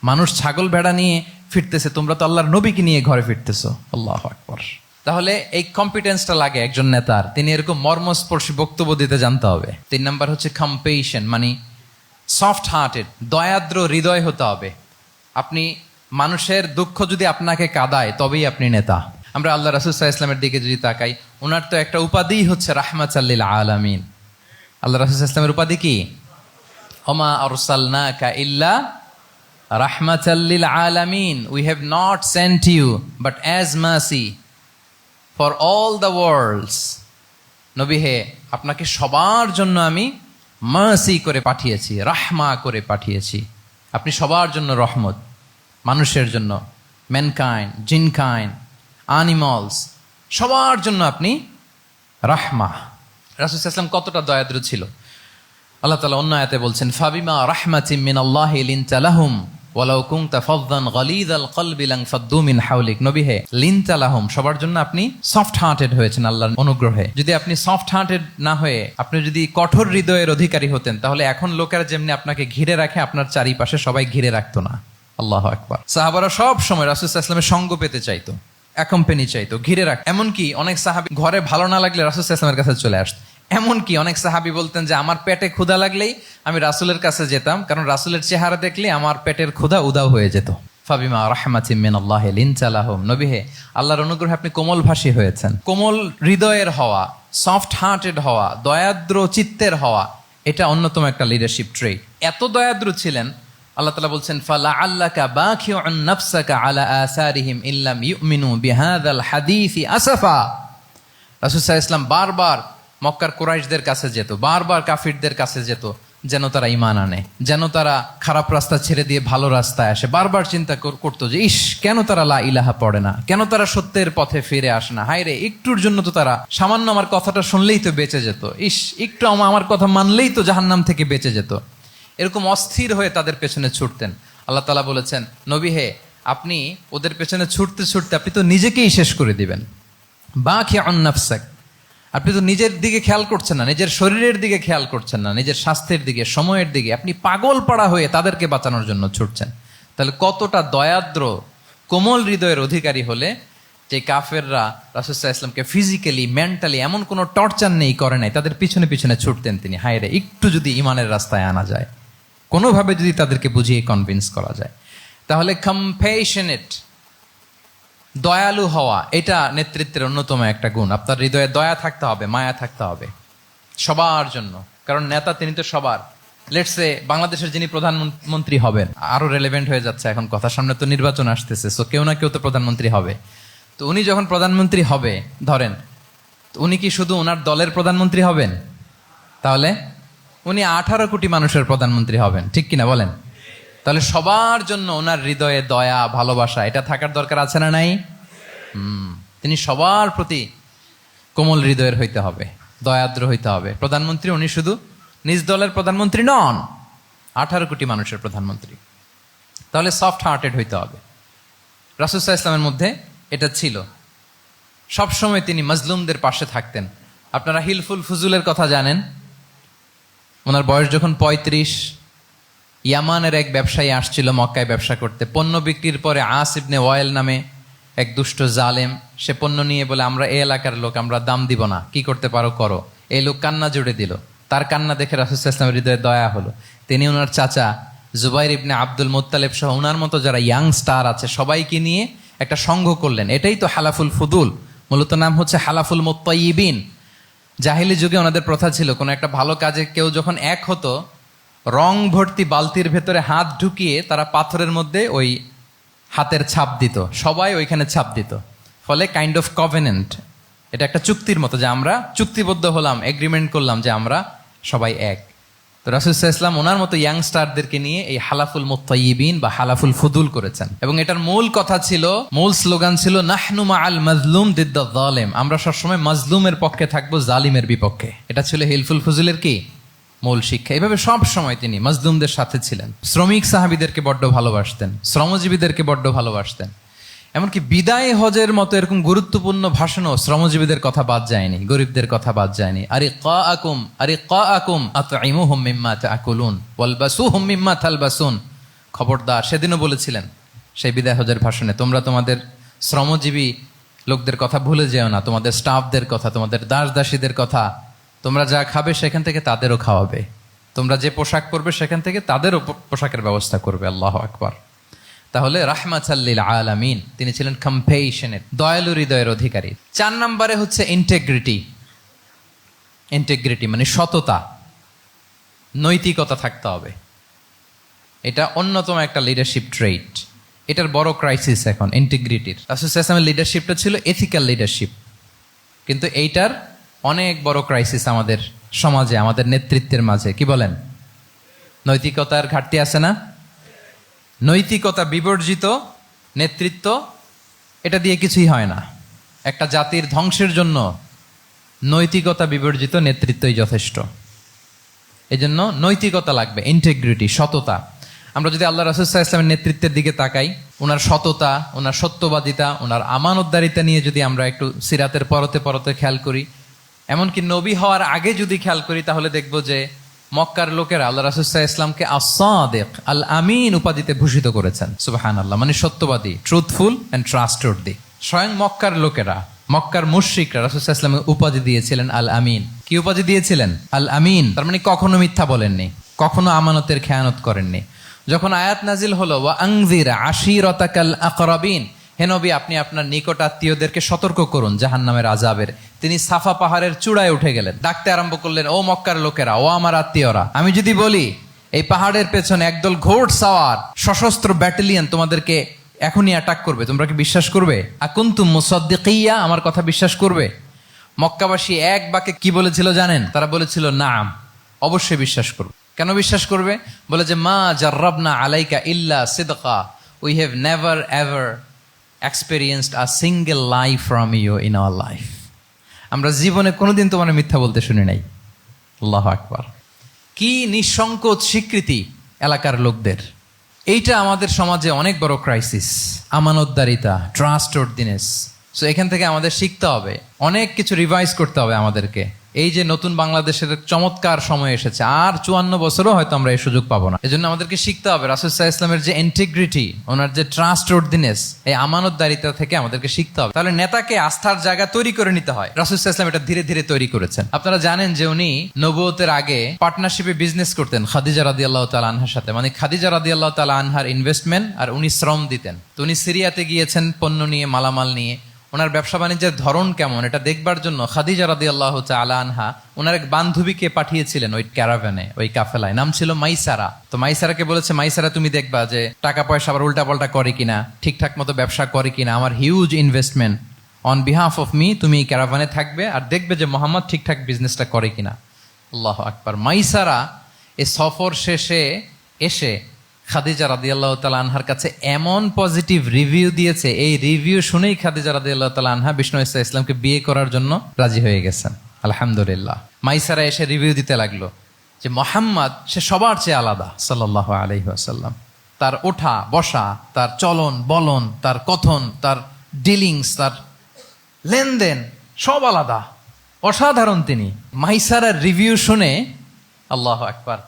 মানুষ ছাগল ভেড়া নিয়ে ফিরতেছে, তোমরা তো আল্লাহর নবীকে নিয়ে ঘরে ফিরতেছো। আল্লাহু আকবার। তাহলে এই কম্পিটেন্সটা লাগে একজন নেতার, তিনি এরকম মর্মস্পর্শী বক্তব্য দিতে জানতে হবে। 3 নাম্বার হচ্ছে কম্পেশন, মানে সফট হার্টেড, দয়াদ্র হৃদয় হতে হবে। আপনি মানুষের দুঃখ যদি আপনাকে কাঁদায়, তবেই আপনি নেতা। আমরা আল্লাহ রাসূল সাল্লাল্লাহু আলাইহি ওয়াসাল্লামের দিকে যদি তাকাই, ওনার তো একটা উপাধি হচ্ছে রাহমাতাল লিল আলামিন। আল্লাহ রাসূল সাল্লাল্লাহু আলাইহি ওয়াসাল্লামের উপাধি কি? ওমা আরসালনাকা ইল্লা রাহমাতাল লিল আলামিন। We have not sent you but as mercy for all the worlds. নবী হে, আপনাকে সবার জন্য আমি মার্সি করে পাঠিয়েছি, রাহমা করে পাঠিয়েছি। আপনি সবার জন্য রহমত, মানুষের জন্য, ম্যানকাইন্ড, জিনকাইন্ড, অ্যানিমালস, সবার জন্য আপনি রাহমা। রাসূল সাল্লাল্লাহু আলাইহি ওয়াসাল্লাম কতটা দয়াদ্র ছিল। আল্লাহ তাআলা অন্য আয়াতে বলছেন, ফাবিমা রাহমাতিম মিনাল্লাহি লিনতা লাহুম ওয়ালাউ কুনতা ফাযযান গালিযাল কলবি লানফাদ্দু মিন হাওলিক। নবী হে, লিনতা লাহুম, সবার জন্য আপনি সফট হার্টেড হয়েছেন আল্লাহর অনুগ্রহে। যদি আপনি সফট হার্টেড না হয়ে আপনি যদি কঠোর হৃদয়ের অধিকারী হতেন, তাহলে এখন লোকেরা যেমনি আপনাকে ঘিরে রাখে, আপনার চারিপাশে সবাই ঘিরে রাখতো না। আল্লাহু আকবার। সাহাবারা সব সময় রাসূল সাল্লাল্লাহু আলাইহি ওয়াসাল্লামের সঙ্গ পেতে চাইতো, অ্যাকম্পানি চাইতো, ঘিরে রাখ। এমনকি অনেক সাহাবী ঘরে ভালো না লাগলে রাসূল সাল্লাল্লাহু আলাইহি ওয়াসাল্লামের কাছে চলে আসতো। এমনকি অনেক সাহাবী বলতেন যে আমার পেটে ক্ষুধা লাগলেই আমি রাসূলের কাছে যেতাম, কারণ রাসূলের চেহারা দেখলে আমার পেটের ক্ষুধা উধাও হয়ে যেত। ফাবিমা রাহমাতিম মিনাল্লাহি লিনতা লাহুম। নবী হে, আল্লাহর অনুগ্রহে আপনি কোমলভাষী হয়েছেন। কোমল হৃদয়ের হওয়া, সফট হার্টেড হওয়া, দয়াদ্র চিত্তের হওয়া, এটা অন্যতম একটা লিডারশিপ ট্রেট। এত দয়াদ্র ছিলেন, আল্লাহ তাআলা বলছেন ফালাআল্লাকা বাখিউন নাফসাকা আলা আসারিহিম ইল্লাম ইউমিনু বিহাযাল হাদীসি আসাফা। রাসূল সাল্লাল্লাহু আলাইহি ওয়াসাল্লাম বারবার মক্কার কুরাইশদের কাছে যেত, বারবার কাফিরদের কাছে যেত, যেন তারা ঈমান আনে, যেন তারা খারাপ রাস্তা ছেড়ে দিয়ে ভালো রাস্তায় আসে। বারবার চিন্তা করতো যে ইস, কেন তারা লা ইলাহা পড়ে না, কেন তারা সত্যের পথে ফিরে আসে না। হায় রে, একটুর জন্য তো তারা সামান্য আমার কথাটা শুনলেই তো বেঁচে যেত, ইস একটু আমার কথা মানলেই তো জাহান্নাম থেকে বেঁচে যেত। এরকম অস্থির হয়ে তাদের পেছনে ছুটতেন। আল্লাহ তাআলা বলেছেন, নবী হে, আপনি ওদের পেছনে ছুটতে ছুটতে আপনি তো নিজেকেই শেষ করে দিবেন। বাখিউন নাফসাক, আপনি তো নিজের দিকে খেয়াল করছেন না, নিজের শরীরের দিকে খেয়াল করছেন না, নিজের স্বাস্থ্যের দিকে, সময়ের দিকে। আপনি পাগল পাড়া হয়ে তাদেরকে বাঁচানোর জন্য ছুটছেন। তাহলে কতটা দয়াদ্র কোমল হৃদয়ের অধিকারী হলে যে কাফেররা রাসূল সাল্লাল্লাহু আলাইহি ওয়াসাল্লামকে ফিজিক্যালি মেন্টালি এমন কোনো টর্চার নেই, করে নাই, তাদের পিছনে পিছনে ছুটতেন তিনি। হায় রে, একটু যদি ইমানের রাস্তায় আনা যায়, কোনোভাবে যদি তাদেরকে বুঝিয়ে কনভিন্স করা যায়, তাহলে কম্প্যাশনেট, দয়ালু হওয়া, এটা নেতৃত্বের অন্যতম একটা গুণ। আপনার হৃদয়ে দয়া থাকতে হবে, মায়া থাকতে হবে সবার জন্য, কারণ নেতা তিনি তো সবার। লেটস সে বাংলাদেশের যিনি প্রধানমন্ত্রী হবেন, আরো রেলেভেন্ট হয়ে যাচ্ছে এখন কথা, সামনে তো নির্বাচন আসতেছে, সো কেউ না কেউ তো প্রধানমন্ত্রী হবে। তো উনি যখন প্রধানমন্ত্রী হবে ধরেন, তো উনি কি শুধু ওনার দলের প্রধানমন্ত্রী হবেন? তাহলে উনি 18 কোটি মানুষের প্রধানমন্ত্রী হবেন, ঠিক কিনা বলেন? তাহলে সবার জন্য ওনার হৃদয়ে দয়া, ভালোবাসা, এটা থাকার দরকার আছে না নাই? তিনি সবার প্রতি কোমল হৃদয়ের হইতে হবে, দয়াদ্র হইতে হবে। প্রধানমন্ত্রী উনি শুধু নিজ দলের প্রধানমন্ত্রী নন, 18 কোটি মানুষের প্রধানমন্ত্রী। তাহলে সফট হার্টেড হইতে হবে। রাসূল সাল্লাল্লাহু আলাইহি ওয়াসাল্লামের মধ্যে এটা ছিল। সবসময় তিনি মাজলুমদের পাশে থাকতেন। আপনারা হিলফুল ফুজুলের কথা জানেন। ওনার বয়স যখন 35, ইয়ামানের এক ব্যবসায়ী আসছিল মক্কায় ব্যবসা করতে। পণ্য বিক্রির পরে আস ইবনে ওয়াইল নামে এক দুষ্ট জালেম, সে পণ্য নিয়ে বলে আমরা এই এলাকার লোক, আমরা দাম দিব না, কি করতে পারো করো। এই লোক কান্না জুড়ে দিল। তার কান্না দেখে রাসূল সাল্লাল্লাহু আলাইহি ওয়াসাল্লামের হৃদয়ে দয়া হলো। তিনি ওনার চাচা জুবাইর ইবনে আব্দুল মুত্তালিব সহ ওনার মতো যারা ইয়াং স্টার আছে সবাইকে নিয়ে একটা সংঘ করলেন। এটাই তো হালাফুল ফুদুল, মূলত নাম হচ্ছে হালাফুল মুত্তাইয়িবিন। জাহিলি যুগে ওনাদের প্রথা ছিল, কোনো একটা ভালো কাজে কেউ যখন এক হতো, রং ভর্তি বালতির ভেতরে হাত ঢুকিয়ে তারা পাথরের মধ্যে ওই হাতের ছাপ দিত, সবাই ওইখানে ছাপ দিত। ফলে কাইন্ড অফ কভেনেন্ট, এটা একটা চুক্তির মতো, যে আমরা চুক্তিবদ্ধ হলাম, এগ্রিমেন্ট করলাম যে আমরা সবাই এক। তো রাসূল সাল্লাল্লাহু আলাইহি ওয়াসাল্লাম ওনার মতো ইয়াংস্টারদেরকে নিয়ে এই হালাফুল মুত্তাইয়িবিন বা হালাফুল ফুদুল করেছেন। এবং এটার মূল কথা ছিল, মূল স্লোগান ছিল নাহনু মাআল মাজলুম দিদ্দাজ জালিম, আমরা সবসময় মাজলুমের পক্ষে থাকবো, জালিমের বিপক্ষে। এটা ছিল হিলফুল ফুজুলের কি মূল শিক্ষা। এভাবে সব সময় তিনি মাজলুমদের সাথে ছিলেন। শ্রমিক সাহাবীদেরকে বড্ড ভালোবাসতেন, শ্রমজীবীদেরকে বড্ড ভালোবাসতেন। এমনকি বিদায় হজের মতো এরকম গুরুত্বপূর্ণ ভাষণও শ্রমজীবীদের কথা বাদ যায়নি, গরিবদের কথা বাদ যায়নি। আরিকাআকুম আতঈমুহুম মিম্মা তাআকুলুন ওয়ালবাসুহুম মিম্মা তালবাসুন। খবরদার, সেদিনও বলেছিলেন সেই বিদায় হজের ভাষণে, তোমরা তোমাদের শ্রমজীবী লোকদের কথা ভুলে যেও না, তোমাদের স্টাফদের কথা, তোমাদের দাস দাসীদের কথা। তোমরা যা খাবে সেখান থেকে তাদেরও খাওয়াবে, তোমরা যে পোশাক পরবে সেখান থেকে তাদেরও পোশাকের ব্যবস্থা করবে। আল্লাহু আকবার। তাহলে রাহমাতাল লিল আলামিন, তিনি ছিলেন কম্প্যাশনেট, দয়ালু হৃদয়ের অধিকারী। 4 নম্বরে হচ্ছে ইন্টেগ্রিটি। ইন্টেগ্রিটি মানে সততা, নৈতিকতা থাকতে হবে। এটা অন্যতম একটা লিডারশিপ ট্রেট। এটার বড় ক্রাইসিস এখন ইন্টিগ্রিটির। রাসূল সাল্লাল্লাহু আলাইহি ওয়াসাল্লামের লিডারশিপটা ছিল এথিক্যাল লিডারশিপ, কিন্তু এইটার অনেক বড় ক্রাইসিস আমাদের সমাজে, আমাদের নেতৃত্বের মাঝে। কি বলেন? নৈতিকতার ঘাটতি আছে না? নৈতিকতা বিবর্জিত নেতৃত্ব, এটা দিয়ে কিছুই হয় না। একটা জাতির ধ্বংসের জন্য নৈতিকতা বিবর্জিত নেতৃত্বই যথেষ্ট। এজন্য নৈতিকতা লাগবে, ইন্টিগ্রিটি, সততা। আমরা যদি আল্লাহ রাসূল সাল্লাল্লাহু আলাইহি ওয়াসাল্লামের নেতৃত্বের দিকে তাকাই, ওনার সততা, ওনার সত্যবাদিতা, ওনার আমানতদারিতা নিয়ে যদি আমরা একটু সিরাতের পরতে পরতে খেয়াল করি, এমনকি নবী হওয়ার আগে যদি খেয়াল করি, তাহলে দেখব যে মক্কার লোকেরা আল্লাহ রাসূল সাল্লাল্লাহু আলাইহি ওয়াসাল্লামকে আস-সাদিক, আল আমিন উপাধিতে ভূষিত করেছেন। সুবহানাল্লাহ, মানে সত্যবাদী, ট্রুথফুল এন্ড ট্রাস্টওয়ার্দি। স্বয়ং মক্কার লোকেরা, মক্কার মুশরিকরা রাসূল সাল্লাল্লাহু আলাইহি ওয়াসাল্লামকে উপাধি দিয়েছিলেন আল আমিন। কি উপাধি দিয়েছিলেন? আল আমিন। তার মানে কখনো মিথ্যা বলেননি, কখনো আমানতের খেয়ানত করেননি। যখন আয়াত নাজিল হলো ওয়া আনজির আশিরাতাকাল আকরাবিন, হে নবী আপনি আপনার নিকট আত্মীয়দেরকে সতর্ক করুন জাহান্নামের আযাবের, তিনি সাফা পাহাড়ের চূড়ায় উঠে গেলেন, ডাকতে আরম্ভ করলেন, ও মক্কার লোকেরা, ও আমার আত্মীয়রা, আমি যদি বলি এই পাহাড়ের পেছনে একদল ঘোড় সাওয়ার সশস্ত্র ব্যাটালিয়ন তোমাদেরকে এখনই অ্যাটাক করবে, তোমরা কি বিশ্বাস করবে? আকুনতুম মুসাদ্দিকিয়া, আমার কথা বিশ্বাস করবে? মক্কাবাসী এক বাক্যে কি বলেছিল জানেন? তারা বলেছিল নাম, অবশ্যই বিশ্বাস করবে। কেন বিশ্বাস করবে? বলে যে মা জাররাবনা আলাইকা ইল্লা সিদকা, we have never ever experienced a single lie from you in our life. আমরা জীবনে কোনোদিন তোমার মিথ্যা বলতে শুনি নাই। আল্লাহু আকবার। কি নিঃসংকোচ স্বীকৃতি এলাকার লোকদের। এইটা আমাদের সমাজে অনেক বড় ক্রাইসিস, আমানতদারিতা, ট্রাস্টওয়ার্দিনেস। সো এখান থেকে আমাদের শিখতে হবে, অনেক কিছু রিভাইজ করতে হবে আমাদেরকে। এই যে নতুন বাংলাদেশের চমৎকার সময় এসেছে, আর 54 বছরও হয়তো আমরা এই সুযোগ পাবো না। এজন্য আমাদেরকে শিখতে হবে রাসূল সাল্লাল্লাহু আলাইহি ওয়াসাল্লামের যে ইন্টিগ্রিটি, ওনার যে ট্রাস্টওয়ার্দিনেস, এই আমানতদারিতা থেকে আমাদেরকে শিখতে হবে। তাহলে নেতাকে আস্থার জায়গা তৈরি করে নিতে হয়। রাসূল সাল্লাল্লাহু আলাইহি ওয়াসাল্লাম এটা ধীরে ধীরে তৈরি করেছেন। আপনারা জানেন যে উনি নবুয়তের আগে পার্টনারশিপে বিজনেস করতেন খাদিজা রাদিয়াল্লাহু তাআলা আনহার সাথে, মানে খাদিজা রাদিয়াল্লাহু তাআলা আনহার ইনভেস্টমেন্ট আর উনি শ্রম দিতেন। তো উনি সিরিয়াতে গিয়েছেন পণ্য নিয়ে, মালামাল নিয়ে। ওনার ব্যবসা বাণিজ্যের ধরন কেমন এটা দেখবার জন্য খাদিজা রাদিয়াল্লাহু তাআলা আনহা ওনার এক বান্ধবীকে পাঠিয়েছিলেন ওই ক্যারাভ্যানে, ওই কাফেলায়। নাম ছিল মাইসারা। তো মাইসারাকে বলেছে, মাইসারা তুমি দেখবা যে টাকা পয়সা আবার উল্টাপাল্টা করে কিনা, ঠিকঠাক মতো ব্যবসা করে কিনা, আমার huge investment, on behalf of me তুমি এই ক্যারাভ্যানে থাকবে আর দেখবে যে মোহাম্মদ ঠিকঠাক বিজনেসটা করে কিনা। আল্লাহু আকবার। মাইসারা এই সফর শেষে এসে খাদিজা রাদিয়াল্লাহু তাআলা আনহার কাছে এমন পজিটিভ রিভিউ দিয়েছে, এই রিভিউ শুনেই খাদিজা রাদিয়াল্লাহু তাআলা আনহা বিষ্ণু ইসা ইসলামকে বিয়ে করার জন্য রাজি হয়ে গেছেন। আলহামদুলিল্লাহ। মাইসারা এসে রিভিউ দিতে লাগলো যে মোহাম্মদ সে সবার চেয়ে আলাদা সাল্লাল্লাহু আলাইহি ওয়াসাল্লাম। তার ওঠা বসা, তার চলন বলন, তার কথন, তার ডিলিংস, তার লেনদেন সব আলাদা, অসাধারণ তিনি। মাইসারার রিভিউ শুনে আল্লাহু আকবার,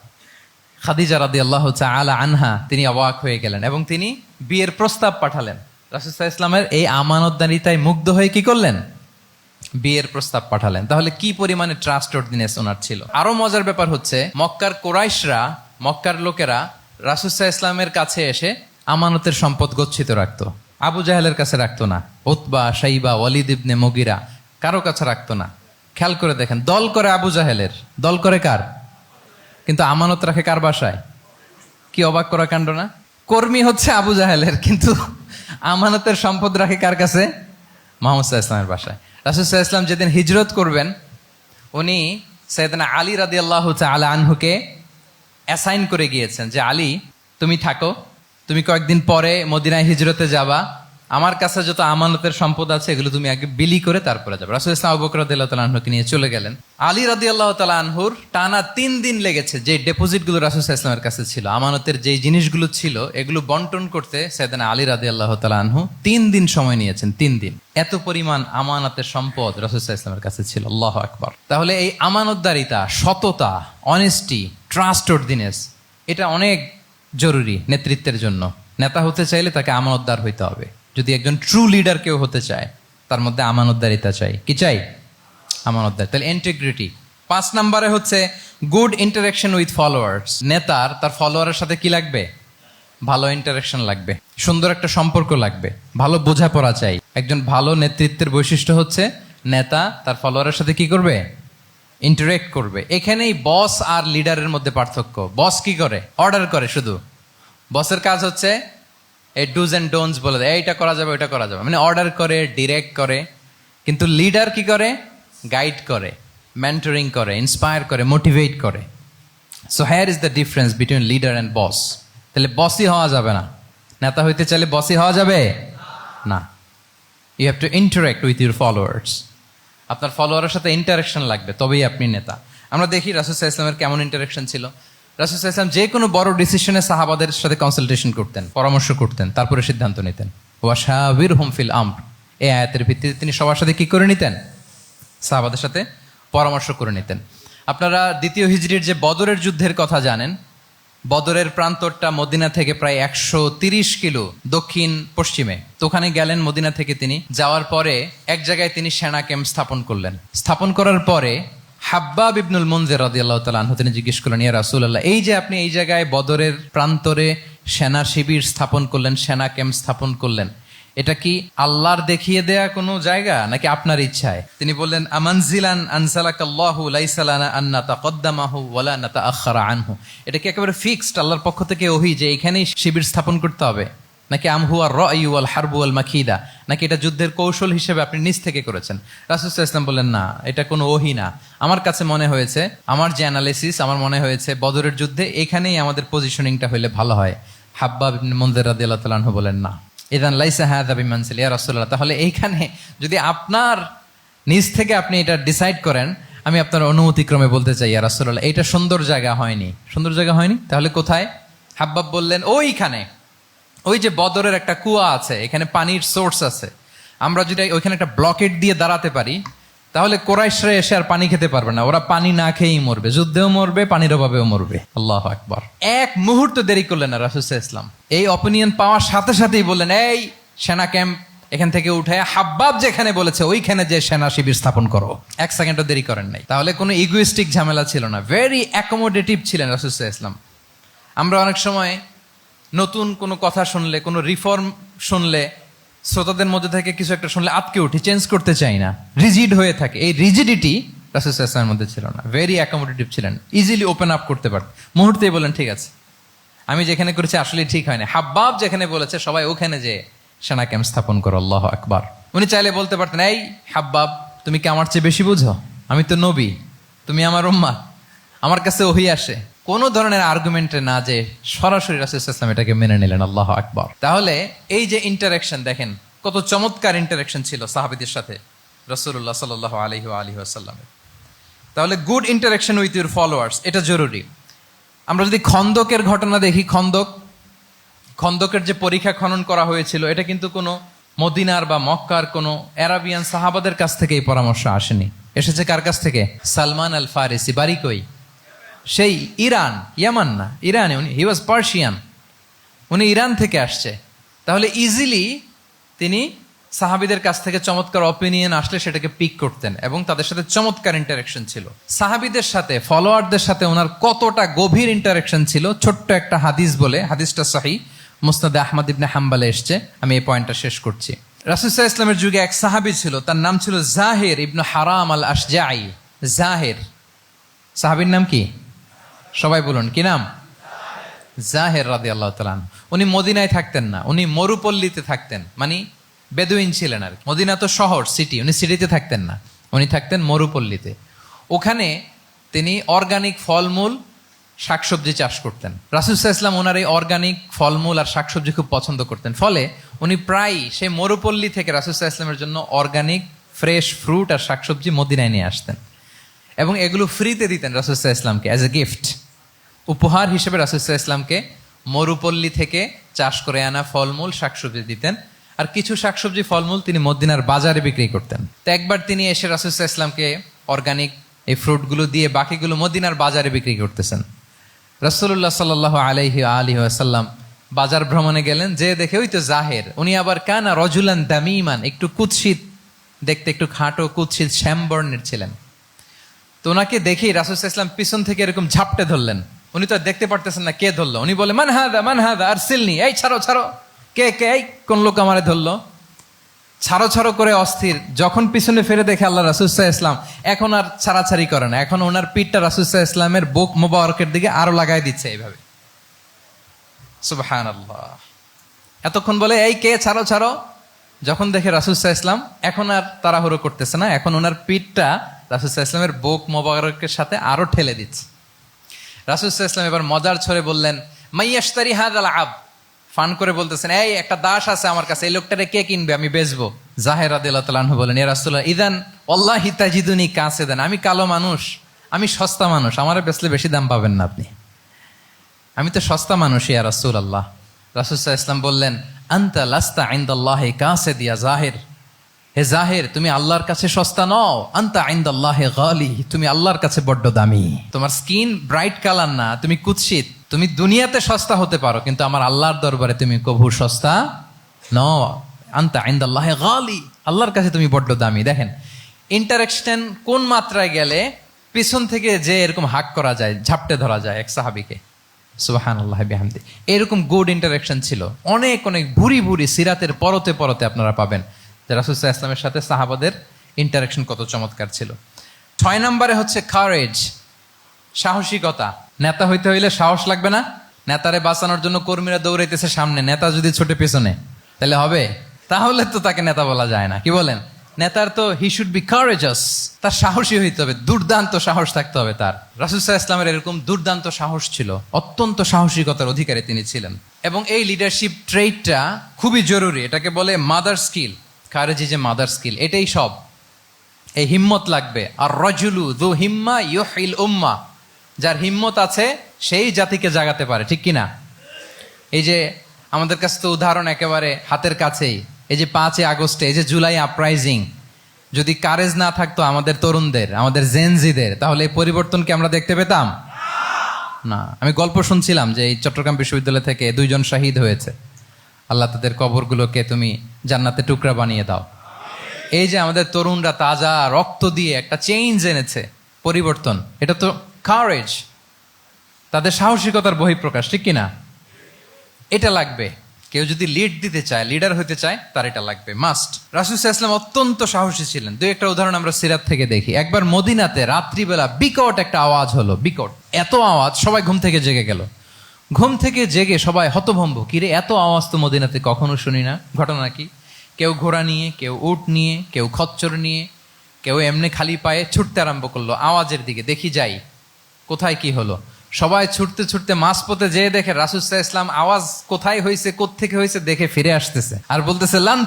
খাদিজা রাদিয়াল্লাহু তাআলা আনহা তিনি অবাক হয়ে গেলেন এবং তিনি বিয়ের প্রস্তাব পাঠালেন। রাসূল সাল্লাল্লাহু আলাইহি ওয়াসাল্লামের এই আমানতদারিতায় মুগ্ধ হয়ে কি করলেন? বিয়ের প্রস্তাব পাঠালেন। তাহলে কি পরিমাণে ট্রাস্টওয়ার্দিনেস ওনার ছিল। আরো মজার ব্যাপার হচ্ছে, মক্কার কুরাইশরা, মক্কার লোকেরা রাসূল সাল্লাল্লাহু আলাইহি ওয়াসাল্লামের কাছে এসে আমানতের সম্পদ গচ্ছিত রাখতো। আবু জাহেলের কাছে রাখতো না, উতবা, শাইবা, ওয়ালিদ ইবনে মুগিরা কারো কাছে রাখতো না। খেয়াল করে দেখেন, দল করে আবু জাহেলের, দল করে কার? কিন্তু আমানত রাখে কার বাসায়? কি অবাক করা কাণ্ড না? কর্মী হচ্ছে আবু জাহেলের, কিন্তু আমানতের সম্পদ রাখে কার কাছে? মুহাম্মদ সাল্লাল্লাহু আলাইহি ওয়াসাল্লামের বাসায়। রাসূল সাল্লাল্লাহু আলাইহি ওয়াসাল্লাম যেদিন হিজরত করবেন, উনি সাইয়েদনা আলী রাদিয়াল্লাহু তাআলা আনহুকে অ্যাসাইন করে গিয়েছেন যে আলী তুমি থাকো, তুমি কয়েকদিন পরে মদিনায় হিজরতে যাবা, আমার কাছে যত আমানতের সম্পদ আছে এগুলো তুমি আগে বিলি করে তারপরে যাবে। রাসূল ইসলাম আবু বকর রাদিয়াল্লাহু তাআলা আনহুকে নিয়ে চলে গেলেন। আলী রাদিয়াল্লাহু তাআলা আনহুর টানা 3 দিন লেগেছে যে ডেপোজিটগুলো রাসূল সাল্লাল্লাহু আলাইহি ওয়াসাল্লামের কাছে ছিল, আমানতের যেই জিনিসগুলো ছিল এগুলো বন্টন করতে সাইয়েদনা আলী রাদিয়াল্লাহু তাআলা আনহু 3 দিন সময় নিয়েছেন। 3 দিন। এত পরিমাণ আমানতের সম্পদ রাসূল সাল্লাল্লাহু আলাইহি ওয়াসাল্লামের কাছে ছিল। আল্লাহু আকবার। তাহলে এই আমানতদারিতা, সততা, অনেস্টি, ট্রাস্টওয়ার্দিনেস এটা অনেক জরুরি নেতৃত্বের জন্য। নেতা হতে চাইলে তাকে আমানতদার হইতে হবে। যদি একজন ট্রু লিডার কেউ হতে চায়, তার মধ্যে আমানতদারিতা চাই। কি চাই? আমানতদার। তাহলে ইন্টিগ্রিটি। 5 নম্বরে হচ্ছে গুড ইন্টারাকশন উইথ ফলোয়ার্স। নেতার তার ফলোয়ারের সাথে কি লাগবে? ভালো ইন্টারাকশন লাগবে, সুন্দর একটা সম্পর্ক লাগবে, ভালো বোঝাপড়া চাই। একজন ভালো নেতৃত্বের বৈশিষ্ট্য হচ্ছে নেতা তার ফলোয়ারের সাথে কি করবে? ইন্টারেক্ট করবে। এখানেই বস আর লিডারের মধ্যে পার্থক্য। বস কি করে? অর্ডার করে শুধু। বসের কাজ হচ্ছে এই ডুজ অ্যান্ড ডোন্টস বলে দেয়, এইটা করা যাবে, ওইটা করা যাবে, মানে অর্ডার করে, ডিরেক্ট করে। কিন্তু লিডার কি করে? গাইড করে, মেন্টরিং করে, ইন্সপায়ার করে, মোটিভেট করে। So here is the difference between leader and boss. তাহলে বসই হওয়া যাবে না। নেতা হইতে চাইলে বসই হওয়া যাবে না। You have to interact with your followers. আপনার ফলোয়ারের সাথে ইন্টারাকশন লাগবে, তবেই আপনি নেতা। আমরা দেখি রাসূল সাল্লাল্লাহু আলাইহি ওয়াসাল্লামের কেমন ইন্টারাকশন ছিল। রাসূল সাল্লাল্লাহু আলাইহি ওয়াসাল্লাম যে কোনো বড় ডিসিশনে সাহাবাদের সাথে কনসালটেশন করতেন, পরামর্শ করতেন, তারপরে সিদ্ধান্ত নিতেন। ওয়াশাবিরহুম ফিল আমর, এই আয়াতের ভিত্তিতে তিনি সবার সাথে কি করে নিতেন? সাহাবাদের সাথে পরামর্শ করে নিতেন। আপনারা দ্বিতীয় হিজরির যে বদরের যুদ্ধের কথা জানেন, বদরের প্রান্তরটা মদিনা থেকে প্রায় 130 কিলো দক্ষিণ পশ্চিমে। তো ওখানে গেলেন মদিনা থেকে তিনি। যাওয়ার পরে এক জায়গায় তিনি সেনা ক্যাম্প স্থাপন করলেন। স্থাপন করার পরে হাব্বাব ইবনুল মুনজির রাদিয়াল্লাহু তাআলা আনহু তিনি জিজ্ঞেস করলেন, ইয়া রাসূলুল্লাহ, এই যে আপনি এই জায়গায় বদরের প্রান্তরে সেনা শিবির স্থাপন করলেন, সেনা ক্যাম্প স্থাপন করলেন, এটা কি আল্লাহর দেখিয়ে দেয়া কোনো জায়গা নাকি আপনার ইচ্ছায়? তিনি বললেন, আমানজিলান আনসালাকাল্লাহু লাইসা লানা আন নাতাকদ্দামাহু ওয়ালা নাতাআখারা আনহু। এটা কি একেবারে ফিক্সড আল্লাহর পক্ষ থেকে ওহী যে এখানেই শিবির স্থাপন করতে হবে, নাকি আমহুয়া রায়ু ওয়াল হারবু ওয়াল মাকিদা, নাকি এটা যুদ্ধের কৌশল হিসেবে আপনি নিজ থেকে করেছেন? রাসূল সাল্লাল্লাহু আলাইহি ওয়াসাল্লাম বললেন, না, এটা কোনো ওহী না। আমার কাছে মনে হয়েছে, আমার যে অ্যানালিসিস, আমার মনে হয়েছে বদরের যুদ্ধে এখানেই আমাদের পজিশনিংটা হইলে ভালো হয়। হাব্বাব ইবনে মুনজির রাদিয়াল্লাহু তাআলা আনহু বলেন, না, ইদান লাইসা হাযা বিমানসিল ইয়া রাসূলুল্লাহ, তাহলে এইখানে যদি আপনার নিজ থেকে আপনি এটা ডিসাইড করেন, আমি আপনার অনুমতিক্রমে বলতে চাই ইয়া রাসূলুল্লাহ, এটা সুন্দর জায়গা হয়নি। সুন্দর জায়গা হয়নি? তাহলে কোথায়? হাব্বাব বললেন, ওইখানে, ওই যে বদরের একটা কুয়া আছে, এখানে পানির সোর্স আছে, আমরা যদি ওইখানে একটা ব্লকেট দিয়ে দাঁড়াতে পারি, তাহলে কোরাইশরা এসে আর পানি খেতে পারবে না, ওরা পানি না খেয়েই মরবে, যুদ্ধেও মরবে, পানির অভাবেও মরবে। আল্লাহু আকবার। এক মুহূর্ত দেরি করলেন না রাসূল সাল্লাল্লাহু আলাইহি ওয়াসাল্লাম। এই অপিনিয়ন পাওয়ার সাথে সাথেই বললেন, এই সেনা ক্যাম্প এখান থেকে উঠে হাব্বাব যেখানে বলেছে ওইখানে যে সেনা শিবির স্থাপন করো। এক সেকেন্ডও দেরি করেন নাই। তাহলে কোনো ইগোইস্টিক ঝামেলা ছিল না, ভেরি অ্যাকোমোডেটিভ ছিলেন রাসূল সাল্লাল্লাহু আলাইহি ওয়াসাল্লাম। আমরা অনেক সময় নতুন কোনো কথা শুনলে, কোনো রিফর্ম শুনলে, শ্রোতাদের মধ্যে থেকে কিছু একটা শুনলে আটকে উঠি, চেঞ্জ করতে চাই না, রিজিড হয়ে থাকে। এই রিজিডিটি রাসূল সাল্লাল্লাহু আলাইহি ওয়াসাল্লামের মধ্যে ছিল না, ভেরি অ্যাকোমোডেটিভ ছিলেন, ইজিলি ওপেন আপ করতে পারতেন। মুহূর্তেই বলেন, ঠিক আছে, আমি যেখানে করেছি আসলে ঠিক হয়নি, হাব্বাব যেখানে বলেছে সবাই ওখানে যে সেনা ক্যাম্প স্থাপন করো। আল্লাহু আকবার। উনি চাইলে বলতে পারতেন, এই হাব্বাব, তুমি কি আমার চেয়ে বেশি বুঝো? আমি তো নবী, তুমি আমার উম্মাহ, আমার কাছে ওহী আসে। কোনো ধরনের আর্গুমেন্টে না যে সরাসরি রাসূল সাল্লাল্লাহু আলাইহি ওয়াসাল্লাম এটাকে মেনে নিলেন। আল্লাহু আকবার। তাহলে এই যে ইন্টারাকশন, দেখেন কত চমৎকার ইন্টারাকশন ছিল সাহাবীদের সাথে রাসূলুল্লাহ সাল্লাল্লাহু আলাইহি ওয়া আলিহি ওয়াসাল্লামের। তাহলে good interaction with your followers, এটা জরুরি। আমরা যদি খন্দকের ঘটনা দেখি, খন্দকের যে পরীক্ষা খনন করা হয়েছিল, এটা কিন্তু কোনো মদিনার বা মক্কার কোনো আরাবিয়ান সাহাবাদের কাছ থেকে এই পরামর্শ আসেনি। এসেছে কার কাছ থেকে? সালমান আল ফারিসি। বাড়ি কই? সেই ইরান, ইয়ামান না, ইরানে। উনি হি ওয়াজ পার্সিয়ান, উনি ইরান থেকে আসছে। তাহলে ইজিলি তিনি সাহাবীদের কাছ থেকে চমৎকার অপিনিয়ন আসলে সেটাকে পিক করতেন এবং তাদের সাথে চমৎকার ইন্টারাকশন ছিল। সাহাবীদের সাথে, ফলোয়ারদের সাথে ওনার কতটা গভীর ইন্টারাকশন ছিল, ছোট্ট একটা হাদিস বলে, হাদিসটা সহিহ, মুসনাদে আহমদ ইবনে হাম্বালে এসছে। আমি এই পয়েন্টটা শেষ করছি। রাসূল সাল্লাল্লাহু আলাইহি ওয়াসাল্লামের যুগে এক সাহাবী ছিল, তার নাম ছিল জাহির ইবনে হারাম আল আশজাঈ। জাহির সাহাবীর নাম কি? সবাই বলুন, কি নাম? জাহির রাদিয়াল্লাহু তাআলা আনহু। উনি মদিনায় থাকতেন না, উনি মরুপল্লীতে থাকতেন, মানে বেদুইন ছিলেন আর কি। মদিনা তো শহর, সিটি, উনি সিটিতে থাকতেন না, উনি থাকতেন মরুপল্লীতে। ওখানে তিনি অর্গানিক ফলমূল, শাকসবজি চাষ করতেন। রাসূল সাল্লাল্লাহু আলাইহি ওয়াসাল্লাম ওনার এই অর্গানিক ফলমূল আর শাকসবজি খুব পছন্দ করতেন। ফলে উনি প্রায় সেই মরুপল্লী থেকে রাসূল সাল্লাল্লাহু আলাইহি ওয়াসাল্লামের জন্য অর্গানিক ফ্রেশ ফ্রুট আর শাকসবজি মদিনায় নিয়ে আসতেন এবং এগুলো ফ্রিতে দিতেন রাসূল সাল্লাল্লাহু আলাইহি ওয়াসাল্লামকে অ্যাজ এ গিফট। উপহার হিসেবে রাসূল সাল্লাল্লাহু আলাইহি ওয়াসাল্লামকে মরুপল্লী থেকে চাষ করে আনা ফলমূল, শাকসবজি দিতেন। আর কিছু শাকসবজি, ফলমূল তিনি মদিনার বাজারে বিক্রি করতেন। তো একবার তিনি এসে রাসূল সাল্লাল্লাহু আলাইহি ওয়াসাল্লামকে অর্গানিক এই ফ্রুটগুলো দিয়ে বাকিগুলো মদিনার বাজারে বিক্রি করতেছেন। রাসূলুল্লাহ সাল্লাল্লাহু আলাইহি ওয়া আলিহি ওয়াসাল্লাম বাজার ভ্রমণে গেলেন, যে দেখে ওই তো জাহির, উনি আবার কানা রজুলান দামিমান, একটু কুৎসিত দেখতে, একটু খাটো কুৎসিত শ্যামবর্ণের ছিলেন। তো ওনাকে দেখেই রাসূল সাল্লাল্লাহু আলাইহি ওয়াসাল্লাম পিছন থেকে এরকম ঝাপটে ধরলেন। উনি তো দেখতে পারতেছেন না কে ধরলো। উনি বলে, মান হাদা আরসিলনি, এই ছাড়ো ছাড়ো, কে কে, এই কোন লোক আমারে ধরলো? ছাড়ো ছাড়ো করে অস্থির। যখন পিছনে ফিরে দেখে আল্লাহ রাসূল সাল্লাল্লাহু আলাইহি ওয়াসাল্লাম, এখন আর ছাড়াছাড়ি করে না, এখন ওনার পিঠটা রাসূল সাল্লাল্লাহু আলাইহি ওয়াসাল্লামের বুক মোবারকের দিকে আরো লাগাই দিচ্ছে এইভাবে। সুবহানাল্লাহ। এতক্ষণ বলে, এই কে, ছাড়ো ছাড়ো। যখন দেখে রাসূল সাল্লাল্লাহু আলাইহি ওয়াসাল্লাম এখন আর তাড়াহুড়ো করতেছে না, এখন ওনার পিঠটা রাসূল সাল্লাল্লাহু আলাইহি ওয়াসাল্লামের বুক মোবারকের সাথে আরো ঠেলে দিচ্ছে। রাসূল সাল্লাল্লাহু আলাইহি ওয়াসাল্লাম এবার মজার ছলে বললেন, মাইয়াশতারি হাযাল আবদ, ফান করে বলতেছেন, এই একটা দাস আছে আমার কাছে, এই লোকটারে কে কিনবে, আমি বেচবো। জাহির রাদিয়াল্লাহু তাআলা আনহু বলেন, ইয়া রাসূলুল্লাহ, ইদান ওয়াল্লাহি তাজিদুনি কাসিদান, আমি কালো মানুষ, আমি সস্তা মানুষ, আমারে বেচলে বেশি দাম পাবেন না আপনি। আমি তো সস্তা মানুষ ইয়া রাসূলুল্লাহ। রাসূল সাল্লাল্লাহু আলাইহি ওয়াসাল্লাম বললেন, আনতা লাস্তা ইনদাল্লাহি কাসিদ ইয়া জাহির। হে জাহির, তুমি আল্লাহর কাছে সস্তা নও। আনতা ইনদাল্লাহি গালি, তুমি আল্লাহর কাছে বড্ড দামি। তোমার স্কিন ব্রাইট কালার না, তুমি কুৎসিত। তুমি দুনিয়াতে সস্তা হতে পারো, কিন্তু আমার আল্লাহর দরবারে তুমি কভু সস্তা নও। আনতা ইনদাল্লাহি গালি, আল্লাহর কাছে তুমি বড্ড দামি। দেখেন ইন্টারেকশন কোন মাত্রায় গেলে পিছন থেকে যে এরকম হাক করা যায়, ঝাপটে ধরা যায় এক সাহাবীকে। সুবহানাল্লাহ বিহামদি। এরকম গুড ইন্টারাকশন ছিল। অনেক অনেক ভুরি ভুরি সিরাতের পরতে পরতে আপনারা পাবেন যে রাসূল সাল্লাল্লাহু আলাইহি ওয়াসাল্লামের সাথে সাহাবাদের ইন্টারাকশন কত চমৎকার ছিল। 6 নম্বরে হচ্ছে কারেজ, সাহসিকতা। নেতা হইতে হইলে সাহস লাগবে না? নেতারে বাঁচানোর জন্য কর্মীরা দৌড়াইতেছে সামনে, নেতা যদি ছোটে পেছনে, তাহলে হবে? তাহলে তো তাকে নেতা বলা যায় না। কি বলেন? নেতার তো হি শুড বি কারেজাস, তার সাহসী হইতে হবে, দুর্দান্ত সাহস থাকতে হবে তার। রাসূল সাল্লাল্লাহু আলাইহি ওয়াসাল্লামের এরকম দুর্দান্ত সাহস ছিল, অত্যন্ত সাহসিকতার অধিকারী তিনি ছিলেন। এবং এই লিডারশিপ ট্রেটটা খুবই জরুরি, এটাকে বলে mother skill. Courage is a mother skill, এটাই সব। এই হিম্মত লাগবে। আর রাজুলু যু হিম্মা ইউহিল উম্মাহ, যার হিম্মত আছে সেই জাতিকে জাগাতে পারে, ঠিক কিনা? এই যে আমাদের কাছে তো উদাহরণ একেবারে হাতের কাছেই, এই যে 5 আগস্টে, এই যে জুলাই আপরাইজিং, যদি কারেজ না থাকতো আমাদের তরুণদের, আমাদের জেনজিদের, তাহলে এই পরিবর্তন কি আমরা দেখতে পেতাম? না। আমি গল্প শুনছিলাম যে এই চট্টগ্রাম বিশ্ববিদ্যালয় থেকে 2 জন শহীদ হয়েছে। আল্লাহ তাদের কবরগুলোকে তুমি জান্নাতে টুকরা বানিয়ে দাও। এই যে আমাদের তরুণরা তাজা রক্ত দিয়ে একটা চেঞ্জ এনেছে, পরিবর্তন, এটা তো কারেজ, তাদের সাহসিকতার বহিঃপ্রকাশ, ঠিক কিনা? এটা লাগবে। কেউ যদি লিড দিতে চায়, লিডার হতে চায়, তার এটা লাগবে, মাস্ট। রাসূল সাল্লাল্লাহু আলাইহি ওয়াসাল্লাম অত্যন্ত সাহসী ছিলেন। 2-1টা উদাহরণ আমরা সিরাত থেকে দেখি। একবার মদিনাতে রাত্রিবেলা বিকট একটা আওয়াজ হলো, বিকট এত আওয়াজ, সবাই ঘুম থেকে জেগে গেল। ঘুম থেকে জেগে সবাই হতভম্ব, কিরে এত আওয়াজ তো মদিনাতে কখনো শুনি না। ঘটনা কি? কেউ ঘোড়া নিয়ে, কেউ উট নিয়ে, কেউ খচ্চর নিয়ে, কেউ এমনি খালি পায়ে ছুটতে আরম্ভ করলো আওয়াজের দিকে, দেখি যাই কোথায় কি হলো। সবাই ছুটতে ছুটতে মাঝপথে যেয়ে দেখে রাসূল সাল্লাল্লাহু আলাইহি ওয়াসাল্লাম আওয়াজ কোথায় হয়েছে, কোত্থেকে হয়েছে দেখে ফিরে আসতেছে, আর বলতেছে লান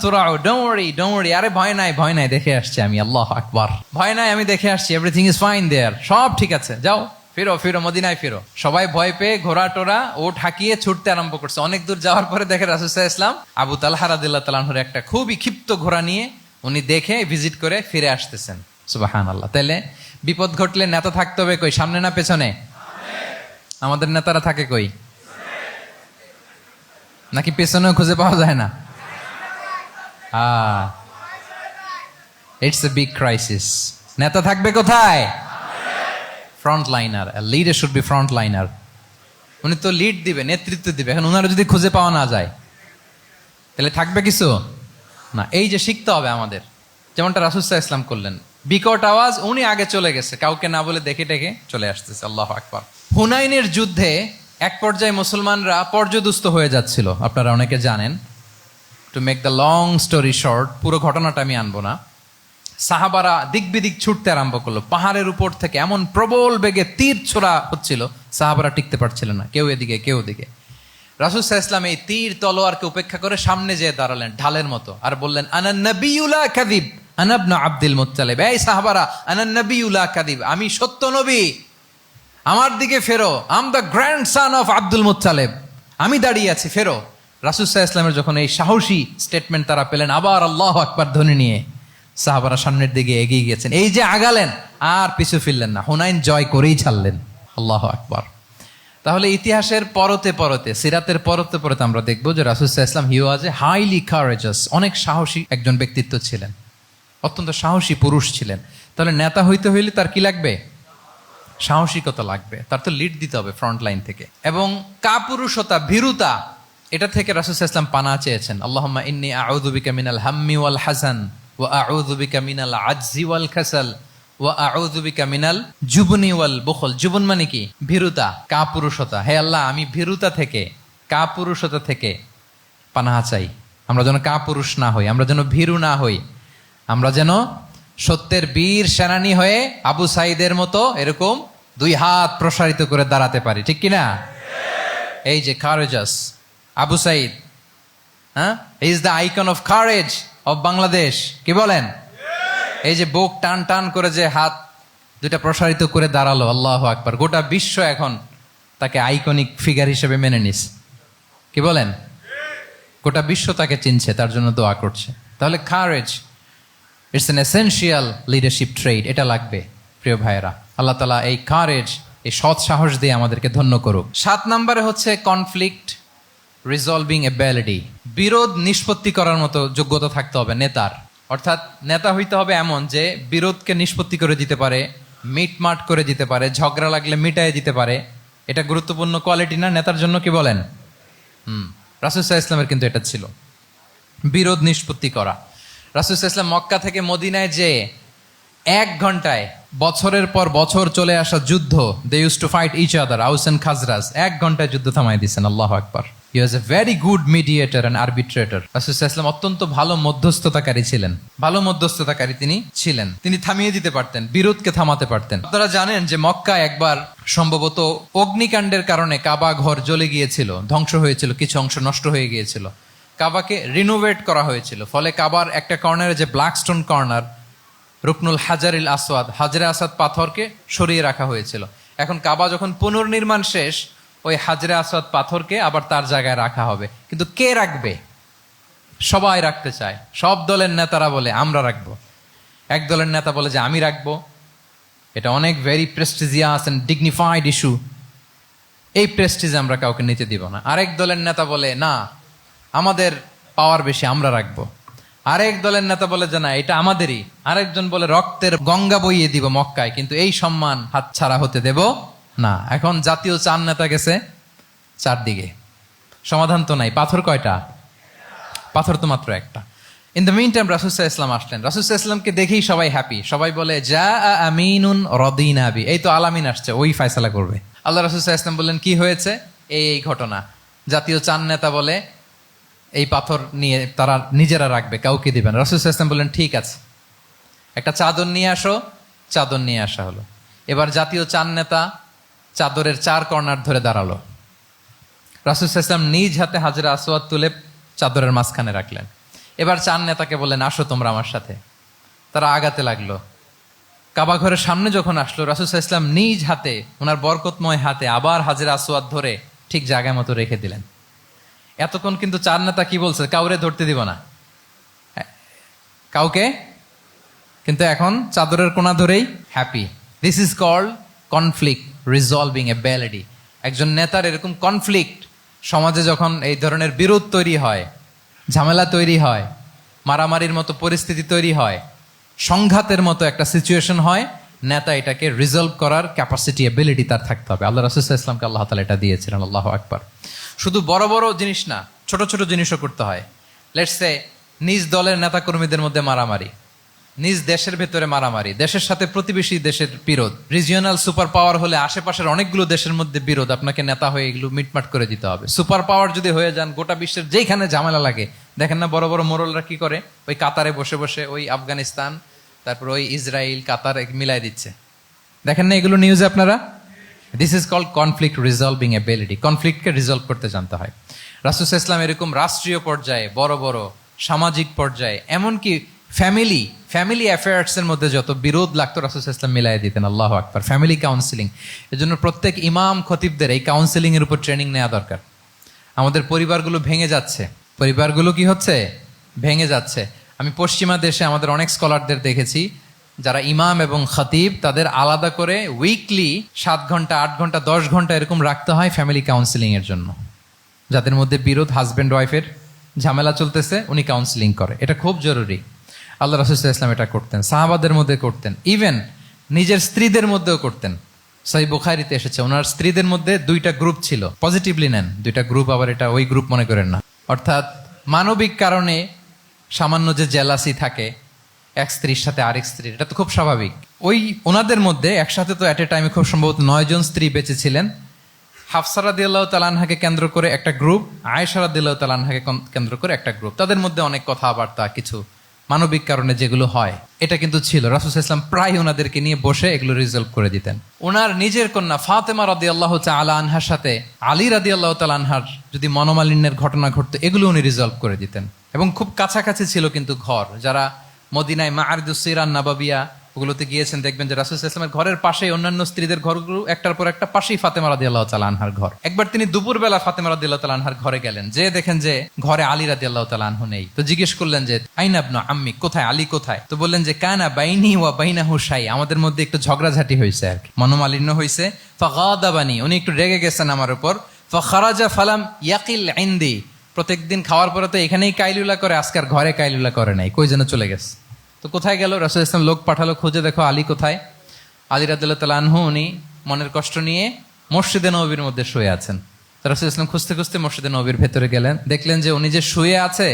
তুরাউ, ডোন্ট ওয়ারি, আরে ভয় নাই, দেখে আসছি আমি। আল্লাহু আকবার। ভয় নাই, আমি দেখে আসছি, এভরিথিং ইজ ফাইন দেয়ার, সব ঠিক আছে, যাও ফিরো মদিনায় ফিরো। সবাই ভয় পেয়ে ঘোড়া টোরা ওট হাঁকিয়ে ছুটতে আরম্ভ করছে। অনেক দূর যাওয়ার পরে দেখে রাসূল সাল্লাল্লাহু আলাইহি ওয়াসাল্লাম আবু তালহা রাদিয়াল্লাহু তাআলা আনহুর একটা খুবই ক্ষিপ্ত ঘোড়া নিয়ে উনি দেখে ভিজিট করে ফিরে আসতেছেন। সুবহানাল্লাহ। তাহলে বিপদ ঘটলে নেতা থাকতে হবে কই, সামনে না পেছনে? আমাদের নেতারা থাকে কই? নাকি পেছনেও খুঁজে পাওয়া যায় না? It's a big crisis. নেতা থাকবে কোথায়? Front liner. Leader should be front liner. উনি তো লিড দিবে, নেতৃত্ব দিবে। এখন ওনারা যদি খুঁজে পাওয়া না যায়, তাহলে থাকবে কিছু না। এই যে শিখতে হবে আমাদের, যেমনটা রাসূল সাল্লাল্লাহু আলাইহি ওয়াসাল্লাম করলেন। বিকট আওয়াজ, উনি আগে চলে গেছে, কাউকে না বলে দেখে টেকে চলে আসতেছে। আল্লাহু আকবার। হুনাইনের যুদ্ধে এক পর্যায়ে মুসলমানরা পর্যদুস্ত হয়ে যাচ্ছিল, আপনারা অনেকে জানেন। To make the long story short, পুরো ঘটনাটা আমি আনবো না। সাহাবারা দিক বিদিক ছুটতে আরম্ভ করলো। পাহাড়ের উপর থেকে এমন প্রবল বেগে তীর ছোড়া হচ্ছিল, সাহাবারা টিকতে পারছিলেন না, কেউ এদিকে কেউ ওদিকে। রাসূল সাল্লাল্লাহু আলাইহি ওয়াসাল্লাম এই তীর তলোয়ারকে উপেক্ষা করে সামনে যেয়ে দাঁড়ালেন ঢালের মতো, আর বললেন আনা নবিয়্যু লা কাযিব আনা ইবনু আব্দুল মুত্তালিব। এই সাহাবারা, আনা নবিয়্যু লা কাযিব, আমি সত্য নবী, আমার দিকে ফেরো। Am the grandson of Abdul Muttalib, আমি দাঁড়িয়ে আছি, ফেরো। রাসূল সাল্লাল্লাহু আলাইহি ওয়াসাল্লামের যখন এই সাহসী স্টেটমেন্ট তারা পেলেন, আবার আল্লাহু আকবার ধ্বনি নিয়ে সাহাবারা সামনের দিকে এগিয়ে গেছেন। এই যে আগালেন, আর পিছু ফিরলেন না, হুনাইন জয় করেই ছাড়লেন। আল্লাহু আকবার। তাহলে ইতিহাসের পরতে পরতে, সিরাতের পরতে পরতে আমরা দেখবো যে রাসূল সাল্লাল্লাহু আলাইহি ওয়াসাল্লাম হি ওয়াজ এ হাইলি কারেজাস, অনেক সাহসী একজন ব্যক্তিত্ব ছিলেন, অত্যন্ত সাহসী পুরুষ ছিলেন। তাহলে নেতা হইতে হইলে তার কি লাগবে? সাহসিকতা লাগবে, তার তো লিড দিতে হবে ফ্রন্ট লাইন থেকে। এবং কাপুরুষতা, ভীরুতা, এটা থেকে রাসূল সাল্লাল্লাহু আলাইহি ওয়াসাল্লাম পানা চেয়েছেন। আল্লাহুম্মা ইন্নী আউযু বিকা মিনাল হাম্মি ওয়াল হাযান ওয়া আউযু বিকা মিনাল আজজি ওয়াল কাসাল ওয়া আউযু বিকা মিনাল জুবনি ওয়াল বুখল। জুবন মানে কি? ভীরুতা, কাপুরুষতা। হে আল্লাহ, আমি ভীরুতা থেকে, কাপুরুষতা থেকে পানাহ চাই। আমরা যেন কাপুরুষ না হই, আমরা যেন ভীরু না হই, আমরা যেন সত্যের বীর সেনানী হয়ে আবু সাঈদের মতো এরকম 2 হাত প্রসারিত করে দাঁড়াতে পারি, ঠিক কিনা? এই যে courageous Abu Saeed, is the icon of courage of Bangladesh. কি বলেন? এই যে বুক টান টান করে যে হাত 2টা প্রসারিত করে দাঁড়ালো, আল্লাহু আকবার। গোটা বিশ্ব এখন তাকে আইকনিক ফিগার হিসেবে মেনে নিস, কি বলেন? গোটা বিশ্ব তাকে চিনছে, তার জন্য দোয়া করছে। তাহলে courage it's an essential leadership trade, এটা লাগবে প্রিয় ভাইয়েরা। আল্লাহ তাআলা এই কারেজ, এই সৎ সাহস দিয়ে আমাদেরকে ধন্য করুক। 7 নম্বরে হচ্ছে কনফ্লিক্ট রিজলভিং এবিলিটি, বিরোধ নিষ্পত্তি করার মতো যোগ্যতা থাকতে হবে নেতার। অর্থাৎ নেতা হইতে হবে এমন যে বিরোধকে নিষ্পত্তি করে দিতে পারে, মিটমাট করে দিতে পারে, ঝগড়া লাগলে মিটাই দিতে পারে। এটা গুরুত্বপূর্ণ কোয়ালিটি না নেতার জন্য, কি বলেন? রাসূল সাল্লাল্লাহু আলাইহি ওয়াসাল্লামের কিন্তু এটা ছিল, বিরোধ নিষ্পত্তি করা। রাসূল সাল্লাল্লাহু আলাইহি ওয়াসাল্লাম মক্কা থেকে মদিনায় যে 1 ঘন্টায় বছরের পর বছর চলে আসা যুদ্ধ, they use to fight each other, Aws and Khazraj, 1 ঘন্টায় যুদ্ধ থামাই দিয়েছেন। আল্লাহু আকবার। He was a very good mediator and arbitrator. রাসূল সাল্লাল্লাহু আলাইহি ওয়াসাল্লাম অত্যন্ত ভালো মধ্যস্থতাকারী ছিলেন, ভালো মধ্যস্থতাকারী তিনি ছিলেন। তিনি থামিয়ে দিতে পারতেন, বিরোধকে থামাতে পারতেন। আপনারা জানেন যে মক্কা একবার সম্ভবত অগ্নিকাণ্ডের কারণে কাবা ঘর জ্বলে গিয়েছিল, ধ্বংস হয়েছিল, কিছু অংশ নষ্ট হয়ে গিয়েছিল। কাবাকে রিনোভেট করা হয়েছিল, ফলে কাবার একটা কর্নারে যে ব্ল্যাক স্টোন কর্নার, রুকনুল হাজারিল আসওয়াদ, হাজরে আসওয়াদ পাথরকে সরিয়ে রাখা হয়েছিল। এখন কাবা যখন পুনর্নির্মাণ শেষ, ওই হাজরে আসওয়াদ পাথরকে আবার তার জায়গায় রাখা হবে। কিন্তু কে রাখবে? সবাই রাখতে চায়, সব দলের নেতারা বলে আমরা রাখবো। এক দলের নেতা বলে যে আমি রাখবো, এটা অনেক very prestigious and dignified issue, এই প্রেস্টিজ আমরা কাউকে নিতে দিব না। আরেক দলের নেতা বলে না, আমাদের পাওয়ার বেশি, আমরা রাখবো। আরেক দলের নেতা বলে যে না, এটা আমাদেরই। আরেকজন বলে রক্তের গঙ্গা বইয়ে দিব মক্কায়, কিন্তু এই সম্মান হাতছাড়া হতে দেব না। এখন জাতীয় 4 নেতা গেছে 4 দিকে, সমাধান তো নাই। পাথর কয়টা? পাথর তো মাত্র একটা। ইন দ্য মিন টাইম রাসূল সাল্লাল্লাহু আলাইহি ওয়াসাল্লাম আসলেন। রাসূল সাল্লাল্লাহু আলাইহি ওয়াসাল্লামকে দেখেই সবাই হ্যাপি, সবাই বলে যা আমিনুন রাদিনা বি, এই তো আলামিন আসছে, ওই ফয়সালা করবে। আল্লাহ রাসূল সাল্লাল্লাহু আলাইহি ওয়াসাল্লাম বললেন কি হয়েছে? এই ঘটনা। জাতীয় 4 নেতা বলে এই পাথর নিয়ে তারা নিজেরা রাখবে, কাউকে দিবেন। রাসূল সাল্লাল্লাহু আলাইহি ওয়াসাল্লাম বললেন ঠিক আছে, একটা চাদর নিয়ে আসো। চাদর নিয়ে আসা হলো। এবার জাতীয় 4 নেতা চাদরের 4 কর্নার ধরে দাঁড়ালো। রাসূল সাল্লাল্লাহু আলাইহি ওয়াসাল্লাম নিজ হাতে হাজরে আসওয়াদ তুলে চাদরের মাঝখানে রাখলেন। এবার 4 নেতাকে বললেন আসো তোমরা আমার সাথে। তারা আগাতে লাগলো। কাবা ঘরের সামনে যখন আসলো, রাসূল সাল্লাল্লাহু আলাইহি ওয়াসাল্লাম নিজ হাতে, ওনার বরকতময় হাতে আবার হাজরে আসওয়াদ ধরে ঠিক জায়গায় মতো রেখে দিলেন। এতক্ষণ কিন্তু 4 নেতা কি বলছে? কাউরে ধরতে দিব না, কাউকে। কিন্তু এখন চাদরের কোনা ধরেই happy. This is called conflict resolving ability. একজন নেতার এরকম কনফ্লিক্ট, সমাজে যখন এই ধরনের বিরোধ তৈরি হয়, ঝামেলা তৈরি হয়, মারামারির মতো পরিস্থিতি তৈরি হয়, সংঘাতের মতো একটা সিচুয়েশন হয়, নেতা এটাকে রিজলভ করার ক্যাপাসিটি, এবিলিটি তার থাকতে হবে। আল্লাহ রাসূল সাল্লাল্লাহু আলাইহি ওয়াসাল্লামকে আল্লাহ তাআলা এটা দিয়েছিলেন। আল্লাহু আকবার। শুধু বড় বড় জিনিস না, ছোট ছোট জিনিসও করতে হয়। লেটস সে নিজ দলের নেতা কর্মীদের মধ্যে মারামারি, নিজ দেশের ভেতরে মারামারি, দেশের সাথে প্রতিবেশী দেশের বিরোধ, রিজিওনাল সুপার পাওয়ার হলে আশেপাশের অনেকগুলো দেশের মধ্যে বিরোধ, আপনাকে নেতা হয়ে এগুলো মিটমাট করে দিতে হবে। সুপার পাওয়ার যদি হয়ে যান, গোটা বিশ্বের যেখানে ঝামেলা লাগে, দেখেন না বড় বড় মোড়লরা কি করে? ওই কাতারে বসে বসে ওই আফগানিস্তান, তারপর ওই ইসরায়েল, কাতার মিলাই দিচ্ছে, দেখেন না এগুলো নিউজে আপনারা? This is called conflict resolving ability. কনফ্লিক্টকে রিজলভ করতে জানতে হয়। রাসূল সাল্লাল্লাহু আলাইহি ওয়াসাল্লাম এরকম রাষ্ট্রীয় পর্যায়ে, বড় বড় সামাজিক পর্যায়ে, এমনকি ফ্যামিলি অ্যাফেয়ার্সের মধ্যে যত বিরোধ লাগতো, রাসূল সাল্লাল্লাহু আলাইহি ওয়াসাল্লাম মিলাই দিতেন। আল্লাহু আকবার। ফ্যামিলি কাউন্সিলিং, এজন্য প্রত্যেক ইমাম খতিবদের এই কাউন্সিলিং এর উপর ট্রেনিং নেওয়া দরকার। আমাদের পরিবারগুলো ভেঙে যাচ্ছে, পরিবারগুলো কি হচ্ছে? ভেঙে যাচ্ছে। আমি পশ্চিমা দেশে আমাদের অনেক স্কলারদের দেখেছি, যারা ইমাম এবং খতিব, তাদের আলাদা করে উইকলি 7 ঘন্টা, 8 ঘন্টা, 10 ঘন্টা এরকম রাখতে হয় ফ্যামিলি কাউন্সিলিং এর জন্য। যাদের মধ্যে বিরোধ, হাজব্যান্ড ওয়াইফের ঝামেলা চলতেছে, উনি কাউন্সিলিং করে। এটা খুব জরুরি। আল্লাহ রাসূল সাল্লাল্লাহু আলাইহি ওয়াসাল্লাম এটা করতেন, সাহাবাদের মধ্যে করতেন, ইভেন নিজের স্ত্রীদের মধ্যেও করতেন। সহিহ বুখারীতে এসেছে, ওনার স্ত্রীদের মধ্যে 2টা গ্রুপ ছিল। পজিটিভলি নেন, 2টা গ্রুপ, আবার এটা ওই গ্রুপ মনে করেন না। অর্থাৎ মানবিক কারণে সামান্য যে জেলাসি থাকে এক স্ত্রীর সাথে আরেক স্ত্রীর, এটা তো খুব স্বাভাবিক। ওই ওনাদের মধ্যে একসাথে তো অ্যাট এ টাইমে খুব সম্ভবত 9 জন স্ত্রী বেঁচে ছিলেন। হাফসা রাদিয়াল্লাহু তাআলা আনহাকে কেন্দ্র করে একটা গ্রুপ, আয়েশা রাদিয়াল্লাহু তাআলা আনহাকে কেন্দ্র করে একটা গ্রুপ। তাদের মধ্যে অনেক কথাবার্তা, কিছু মানবিক কারণে যেগুলো হয়, এটা কিন্তু ছিল। রাসূল সাল্লাল্লাহু আলাইহি ওয়াসাল্লাম প্রায় ওনাদেরকে নিয়ে বসে এগুলো রিজলভ করে দিতেন। ওনার নিজের কন্যা ফাতেমা রাদিয়াল্লাহু তাআলা আনহার সাথে আলী রাদিয়াল্লাহু তাআলা আনহার যদি মনোমালিন্যের ঘটনা ঘটতো, এগুলো উনি রিজলভ করে দিতেন। এবং খুব কাছাকাছি ছিল কিন্তু ঘর, যারা মদিনায় মাআরিদুস সিরান নাবাবিয়া ওগুলোতে গিয়েছেন, দেখবেন যে রাসূল সাল্লাল্লাহু আলাইহি ওয়াসাল্লামের ঘরের পাশে অন্যান্য স্ত্রীদের ঘরগুলো একটার পর একটা, পাশেই ফাতেমা রাদিয়াল্লাহু তাআলা আনহার ঘর। একবার তিনি দুপুরবেলা ফাতেমা রাদিয়াল্লাহু তাআলা আনহার ঘরে গেলেন, যে দেখেন যে ঘরে আলী রাদিয়াল্লাহু তাআলা আনহু নেই। তো জিজ্ঞেস করলেন যে আইনা ইবনু আম্মি, কোথায় আলী কোথায়? তো বললেন যে কানা বাইনি ওয়া বাইনাহু শাই, আমাদের মধ্যে একটু ঝগড়াঝাটি হয়েছে আর কি, মনোমালিন্য হয়েছে। ফাগাদাবানি, উনি একটু রেগে গেছেন আমার উপর। ফাখারাজা ফালাম ইয়াকিল ইনদি, প্রত্যেকদিন খাওয়ার পরে তো এখানেই কাইলুলা করে, আজকে আর ঘরে কাইলুলা করে নাই, কই যেন চলে গেছে। তো কোথায় গেল? রাসূল ইসলাম লোক পাঠালো, খুঁজে দেখো আলী কোথায়। আলী রাদিয়াল্লাহু তাআলা আনহু উনি মনের কষ্ট নিয়ে মসজিদে নববীর মধ্যে শুয়ে আছেন। তো রাসূল ইসলাম খুঁজতে খুঁজতে মসজিদে নববীর ভেতরে গেলেন, দেখলেন যে উনি যে শুয়ে আছে,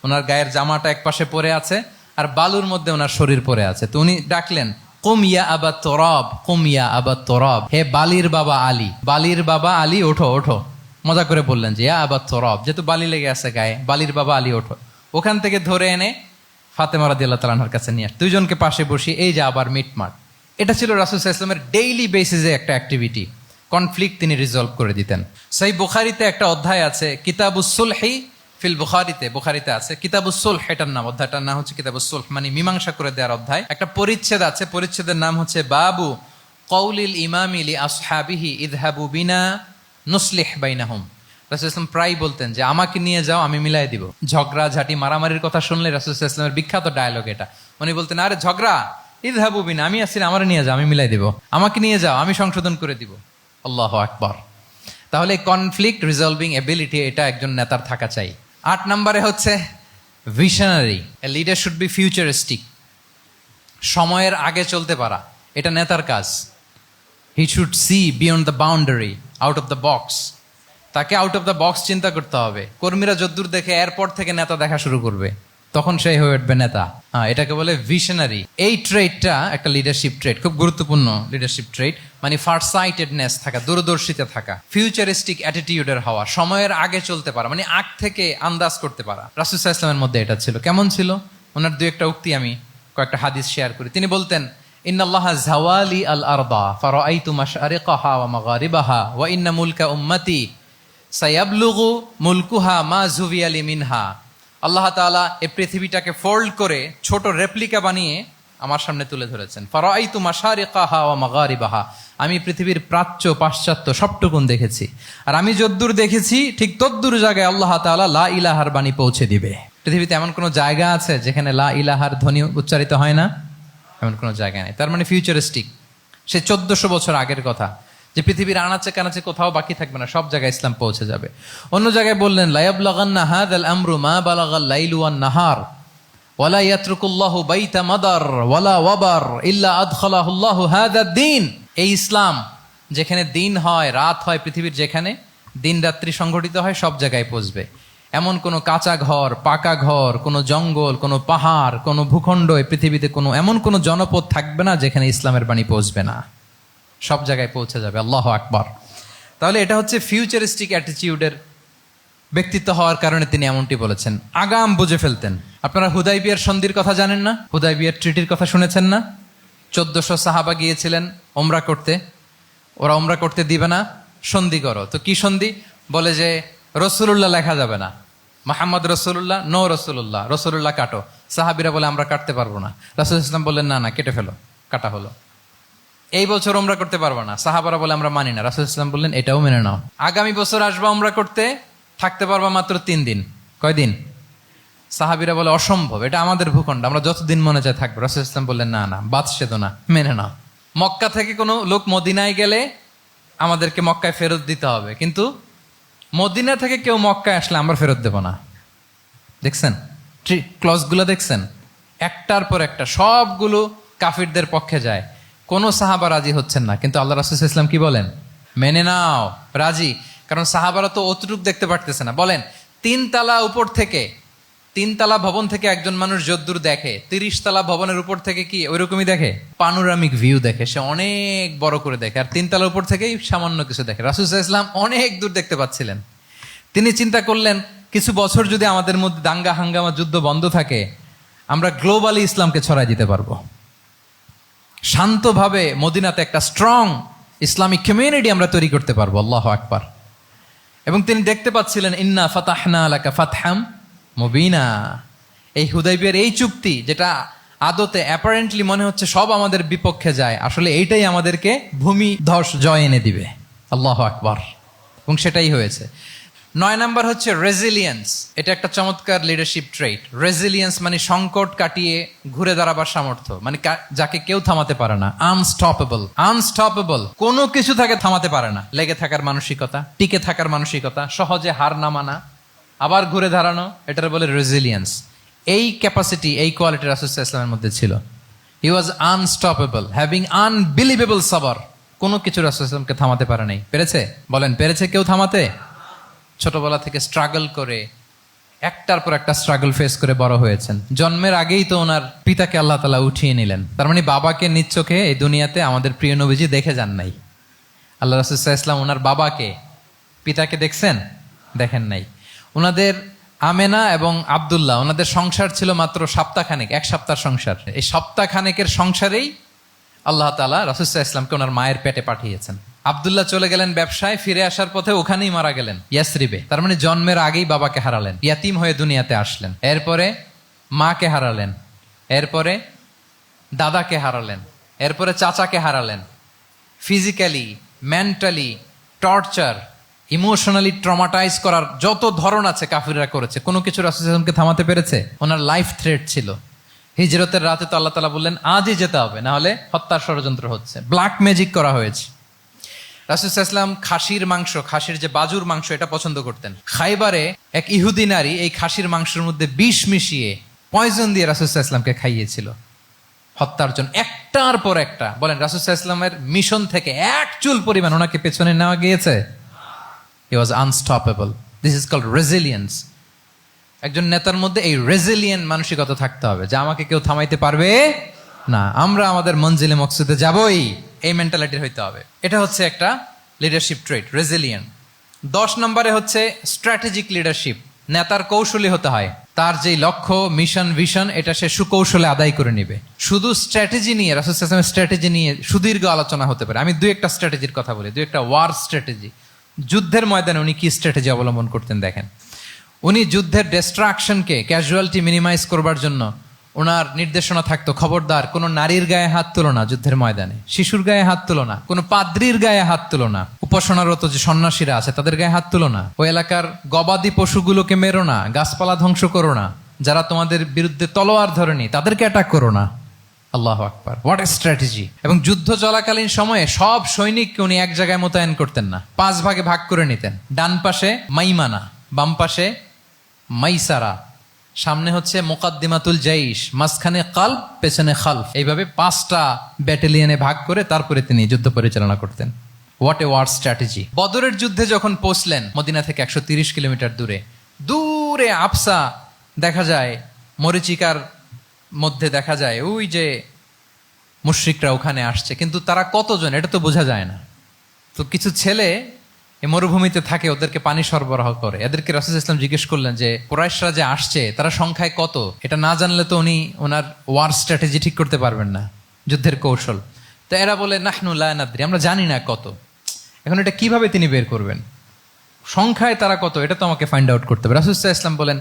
ওনার গায়ের জামাটা এক পাশে পড়ে আছে আর বালুর মধ্যে ওনার শরীর পড়ে আছে। তো উনি ডাকলেন, কুম ইয়া আবা তুরাব, কুম ইয়া আবা তুরাব, হে বালির বাবা আলী, বালির বাবা আলী, ওঠো ওঠো। মজা করে বললেন যে ইয়া আবা তুরাব, যেহেতু বালি লেগে আছে গায়ে, বালির বাবা আলী ওঠো। ওখান থেকে ধরে এনে ফাতেমা রাদিয়াল্লাহু তাআলা আনহার কাছে নিয়ে, দুইজনকে পাশে বসিয়ে এই যে আবার মিটমাট। এটা ছিল রাসূল সাল্লাল্লাহু আলাইহি ওয়াসাল্লামের ডেইলি বেসিসে একটা অ্যাক্টিভিটি। কনফ্লিক্ট তিনি রিজলভ করে দিতেন। সহিহ বুখারীতে একটা অধ্যায় আছে, কিতাবুস সুলহি ফিল বুখারীতে আছে কিতাবুস সুলহ, এটার নাম, অধ্যায়টার নাম হচ্ছে কিতাবুস সুলহ, মানে মীমাংসা করে দেওয়ার অধ্যায়। একটা পরিচ্ছেদ আছে, পরিচ্ছেদের নাম হচ্ছে বাবু কওলিল ইমামি লি আসহাবিহি ইযহাবু বিনা নুসলিহ বাইনাহুম। রাসূল ইসলাম প্রায় বলতেন যে আমাকে নিয়ে যাও, আমি মিলাই দিব। ঝগড়া ঝাঁটি মারামারির কথা শুনলে রাসূল ইসলামের বিখ্যাত ডায়লগ এটা। উনি বলতেন, আরে ঝগড়া, ইযহাবু বিনা, আমি আসছি, আমার নিয়ে যাও, আমি মিলাই দিব। আমাকে নিয়ে যাও, আমি সংশোধন করে দিব। আল্লাহু আকবার। তাহলে কনফ্লিক্ট রিজলভিং এবিলিটি, এটা একজন নেতার থাকা চাই। 8 নম্বরে হচ্ছে visionary. A leader should be futuristic, সময়ের আগে চলতে পারা, এটা নেতার কাজ। He should see beyond the boundary, out of the box. তাকে আউট অফ দ্য বক্স চিন্তা করতে হবে। কর্মীরা যদ্দূর দেখে এরপর থেকে নেতা দেখা শুরু করবে, তখন সেই হয়ে উঠবে নেতা। এটাকে বলে ভিশনারি। এই ট্রেটটা একটা লিডারশিপ ট্রেট, খুব গুরুত্বপূর্ণ লিডারশিপ ট্রেট, মানে ফারসাইটেডনেস থাকা, দূরদর্শিতা থাকা, ফিউচারিস্টিক অ্যাটিটিউডের হওয়া, সময়ের আগে চলতে পারা, মানে আগ থেকে আন্দাজ করতে পারা। রাসূল সাল্লাল্লাহু আলাইহি ওয়াসাল্লামের মধ্যে এটা ছিল। কেমন ছিল? ওনার দুই একটা উক্তি আমি কয়েকটা হাদিস শেয়ার করি। তিনি বলতেন, ইন্নাল্লাহা যাওয়ালি আল আরদা ফারাআইতু মাশআরিকাহা ওয়া মাগারিবাহা ওয়া ইন্না মুলকা উম্মতি সায়াবলুগু মুলকুহা মা যুবিয়ালি মিনহা। আল্লাহ তাআলা এই পৃথিবীটাকে ফোল্ড করে ছোট রেপ্লিকা বানিয়ে আমার সামনে তুলে ধরেছেন। ফারাআইতু মাশারিকাহা ওয়া মাগারিবাহা, আমি পৃথিবীর প্রাচ্য পাশ্চাত্য সবটুকুন দেখেছি। আর আমি যদ্দূর দেখেছি ঠিক তদ্দূর জায়গায় আল্লাহ তাআলা লা ইলাহার বাণী পৌঁছে দিবে। পৃথিবীতে এমন কোনো জায়গা আছে যেখানে লা ইলাহার ধ্বনি উচ্চারিত হয় না? এমন কোনো জায়গা নেই। তার মানে ফিউচারিস্টিক। সে 1400 বছর আগের কথা, যে পৃথিবীর আনাচে কানাচে কোথাও বাকি থাকবে না, সব জায়গায় ইসলাম পৌঁছে যাবে। অন্য জায়গায় বললেন, লা ইয়াবলাগান্না হাযাল আমরু মা বালাগাল লাইলু ওয়ান নাহার ওয়ালা ইয়াতরুকুল্লাহু বাইতা মাদার ওয়ালা ওয়াবার ইল্লা আদখালাহুল্লাহু হাযাদ দ্বীন। এই ইসলাম যেখানে দিন হয়, রাত হয়, পৃথিবীর যেখানে দিন রাত্রি সংগঠিত হয়, সব জায়গায় পৌঁছবে। এমন কোনো কাঁচা ঘর, পাকা ঘর, কোনো জঙ্গল, কোনো পাহাড়, কোনো ভূখণ্ড, এই পৃথিবীতে কোনো এমন কোনো জনপদ থাকবে না যেখানে ইসলামের বাণী পৌঁছবে না। সব জায়গায় পৌঁছে যাবে। আল্লাহু আকবার। তাহলে এটা হচ্ছে ফিউচারিস্টিক অ্যাটিটিউডের ব্যক্তিত্ব হওয়ার কারণে তিনি এমনটি বলেছেন। আগাম বুঝে ফেলতেন। আপনারা হুদাইবিয়ার সন্ধির কথা জানেন না? হুদাইবিয়ার ট্রিটির কথা শুনেছেন না? 1400 সাহাবা গিয়েছিলেন ওমরা করতে, ওরা ওমরা করতে দিবে না, সন্ধি করো। তো কি সন্ধি? বলে যে রসুল্লাহ লেখা যাবে না, মুহাম্মদ রসুল্লাহ, নো রসুল্লাহ, রসুল্লাহ কাটো। সাহাবিরা বলে আমরা কাটতে পারবো না। রাসূল ইসলাম বললেন না না, কেটে ফেলো। কাটা হলো। এই বছর ওমরা করতে পারবো না, সাহাবারা বলে আমরা মানি না। রাসূল ইসলাম বললেন এটাও মেনে নাও। আগামী বছর আসবা ওমরা করতে, থাকতে পারবা মাত্র 3 দিন। কয়দিন? সাহাবিরা বলে অসম্ভব, এটা আমাদের ভূখণ্ড, আমরা যতদিন মনে চায় থাকবো। রাসূল ইসলাম বললেন না না, বাদ সেদো না, মেনে নাও। মক্কা থেকে কোনো লোক মদিনায় গেলে আমাদেরকে মক্কায় ফেরত দিতে হবে, কিন্তু মদিনা থেকে কেউ মক্কায় আসলে আমরা ফেরত দেব না। দেখছেন ক্লজগুলো? দেখছেন একটার পর একটা, সবগুলো কাফিরদের পক্ষে যায়। কোনো সাহাবা রাজি হচ্ছেন না, কিন্তু আল্লাহ রাসূল সাল্লাল্লাহু আলাইহি ওয়াসাল্লাম কি বলেন? মেনে নাও, রাজি। কারণ সাহাবারা তো অতটুক দেখতে পারতেছে না। বলেন 3 তালা উপর থেকে, 3 তালা ভবন থেকে একজন মানুষ যদ্দূর দেখে, 30 তালা ভবনের উপর থেকে কি ওইরকমই দেখে? পানোরামিক ভিউ দেখে, সে অনেক বড় করে দেখে। আর 3 তালার উপর থেকেই সামান্য কিছু দেখে। রাসূল সাল্লাল্লাহু আলাইহি ওয়াসাল্লাম অনেক দূর দেখতে পাচ্ছিলেন। তিনি চিন্তা করলেন, কিছু বছর যদি আমাদের মধ্যে দাঙ্গা হাঙ্গামা যুদ্ধ বন্ধ থাকে, আমরা গ্লোবালি ইসলামকে ছড়াই দিতে পারবো। শান্তভাবে মদিনাতে একটা স্ট্রং ইসলামিক কমিউনিটি আমরা তৈরি করতে পারবো। আল্লাহু আকবার। এবং তিনি দেখতে পাচ্ছিলেন, ইন্না ফাতাহনা লাকা ফাতহাম মুবিনা, এই হুদাইবিয়ার এই চুক্তি, যেটা আদতে অ্যাপারেন্টলি মনে হচ্ছে সব আমাদের বিপক্ষে যায়, আসলে এইটাই আমাদেরকে ভূমি ধস জয় এনে দিবে। আল্লাহু আকবার। এবং সেটাই হয়েছে। 9 নাম্বার হচ্ছে রেজিলিয়েন্স। এটা একটা চমৎকার লিডারশিপ ট্রেট। রেজিলিয়েন্স মানে সংকট কাটিয়ে ঘুরে দাঁড়াবার সামর্থ্য, মানে যাকে কেউ থামাতে পারে না। আনস্টপেবল, আনস্টপেবল, কোনো কিছু তাকে থামাতে পারে না। লেগে থাকার মানসিকতা, টিকে থাকার মানসিকতা, সহজে হার না মানা, আবার ঘুরে দাঁড়ানো, এটার বলে রেজিলিয়েন্স। এই ক্যাপাসিটি, এই কোয়ালিটি রাসূল সাল্লাল্লাহু আলাইহি ওয়াসাল্লামের মধ্যে ছিল। হি ওয়াজ আনস্টপেবল, হ্যাভিং আনবিলিভেবল সাবর। কোনো কিছু রাসূল সাল্লাল্লাহু আলাইহি ওয়াসাল্লামকে থামাতে পারে নাই। পেরেছে? বলেন, পেরেছে কেউ থামাতে? ছোটবেলা থেকে স্ট্রাগল করে একটার পর একটা স্ট্রাগল ফেস করে বড় হয়েছেন। জন্মের আগেই তো ওনার পিতাকে আল্লাহ তাআলা উঠিয়ে নিলেন। তার মানে বাবাকে নিজ চোখে এই দুনিয়াতে আমাদের প্রিয় নবীজি দেখে যান নাই। আল্লাহ রাসূল সাল্লাল্লাহু আলাইহি ওয়াসাল্লাম ওনার বাবাকে, পিতাকে দেখছেন? দেখেন নাই। ওনাদের আমেনা এবং আব্দুল্লাহ, ওনাদের সংসার ছিল মাত্র সপ্তাহখানেক, 1 সপ্তাহ সংসার। এই সপ্তাহখানেকের সংসারেই আল্লাহ তাআলা রাসূল সাল্লাল্লাহু আলাইহি ওয়াসাল্লামকে ওনার মায়ের পেটে পাঠিয়েছেন। আব্দুল্লাহ চলে গেলেন ব্যবসায়, ফিরে আসার পথে ওখানেই মারা গেলেন, ইয়াসরিবে। তার মানে জন্মের আগেই বাবাকে হারালেন, ইয়াতিম হয়ে দুনিয়াতে আসলেন। এরপরে মাকে হারালেন, এরপরে দাদাকে হারালেন, এরপরে চাচাকে হারালেন। Physically, mentally torture, emotionally traumatise করার যত ধরন আছে কাফিররা করেছে, কোনো কিছু রাসূল সাল্লাল্লাহু আলাইহি ওয়াসাল্লামকে থামাতে পেরেছে? ওনার লাইফ থ্রেট ছিল। হিজরতের রাতে তো আল্লাহ তাআলা বললেন আজই যেতে হবে, না হলে হত্যার ষড়যন্ত্র হচ্ছে, ব্ল্যাক ম্যাজিক করা হয়েছে। রাসূল সাল্লাল্লাহু আলাইহি ওয়াসাল্লাম খাসির মাংস, খাসির যে বাজুর মাংস, এটা পছন্দ করতেন। খাইবারে এক ইহুদি নারী এই খাসির মাংসের মধ্যে বিষ মিশিয়ে, পয়জন দিয়ে রাসূল সাল্লাল্লাহু আলাইহি ওয়াসাল্লামকে খাইয়েছিল হত্যার জন্য, একটার পর একটা। বলেন, রাসূল সাল্লাল্লাহু আলাইহি ওয়াসাল্লামের মিশন থেকে এক চুল পরিমাণ ওনাকে পেছনে নেওয়া গিয়েছে? He was unstoppable. This is called resilience. একজন নেতার মধ্যে এই রেজিলিয়েন্ট মানসিকতা থাকতে হবে যে আমাকে কেউ থামাইতে পারবে না, আমরা আমাদের মঞ্জিলে মকসুদে যাবই, এই মেন্টালিটির হইতে হবে। এটা হচ্ছে একটা লিডারশিপ ট্রেট, রেজিলিয়েন্ট। 10 নম্বরে হচ্ছে স্ট্র্যাটেজিক লিডারশিপ। নেতার কৌশলী হতে হয়। তার যেই লক্ষ্য, মিশন, ভিশন, এটা সে সুকৌশলে আদায় করে নিবে। শুধু স্ট্র্যাটেজি নিয়ে, রাসূল সাল্লাল্লাহু আলাইহি ওয়াসাল্লামের স্ট্র্যাটেজি নিয়ে সুদীর্ঘ আলোচনা হতে পারে। আমি 2-1টা স্ট্র্যাটেজির কথা বলি, 2-1টা ওয়ার স্ট্র্যাটেজি। যুদ্ধের ময়দানে উনি কি স্ট্র্যাটেজি অবলম্বন করতেন দেখেন। উনি যুদ্ধের ডিস্ট্রাকশনকে, ক্যাজুয়ালিটি মিনিমাইজ করবার জন্য ওনার নির্দেশনা থাকতো, খবরদার কোনো নারীর গায়ে হাত তুলো না যুদ্ধের ময়দানে, শিশুর গায়ে হাত তুলো না, কোনো পাদ্রীর গায়ে হাত তুলো না, উপাসনারত যে সন্ন্যাসীরা আছে তাদের গায়ে হাত তুলো না, ওই এলাকার গবাদি পশুগুলোকে মেরো না, গাছপালা ধ্বংস করো না, যারা তোমাদের বিরুদ্ধে তলোয়ার ধরেনি তাদেরকে অ্যাটাক করো না। আল্লাহু আকবার, হোয়াট এ স্ট্র্যাটেজি! এবং যুদ্ধ চলাকালীন সময়ে সব সৈনিককে উনি এক জায়গায় মোতায়েন করতেন না, 5 ভাগে ভাগ করে নিতেন। ডান পাশে মাইমানা, বাম পাশে মাইসারা, সামনে হচ্ছে মুকাদ্দিমাতুল জাইশ, মাঝখানে কালব, পেছনে খালফ। এইভাবে 5টা ব্যাটালিয়নে ভাগ করে তারপরে তিনি যুদ্ধ পরিচালনা করতেন। What a war strategy! বদরের যুদ্ধে যখন পৌঁছলেন মদিনা থেকে 130 কিলোমিটার দূরে, দূরে আফসা দেখা যায়, মরিচিকার মধ্যে দেখা যায় ওই যে মুশরিকরা ওখানে আসছে, কিন্তু তারা কতজন এটা তো বোঝা যায় না। তো কিছু ছেলে এই মরুভূমিতে থাকে, ওদেরকে পানি সরবরাহ করে। এদেরকে রাসূল সাল্লাল্লাহু আলাইহি ওয়াসাল্লাম জিজ্ঞেস করলেন যে কুরাইশরা যে আসছে তারা সংখ্যায় কত? এটা না জানলে তো উনি ওনার ওয়ার স্ট্র্যাটেজি ঠিক করতে পারবেন না, যুদ্ধের কৌশল। তো এরা বলে নাহনু লা নাদরি, আমরা জানি না কত। এখন এটা কিভাবে তিনি বের করবেন? সংখ্যায় তারা কত এটা তো আমাকে ফাইন্ড আউট করতে হবে। রাসূল সাল্লাল্লাহু আলাইহি ওয়াসাল্লাম বলেন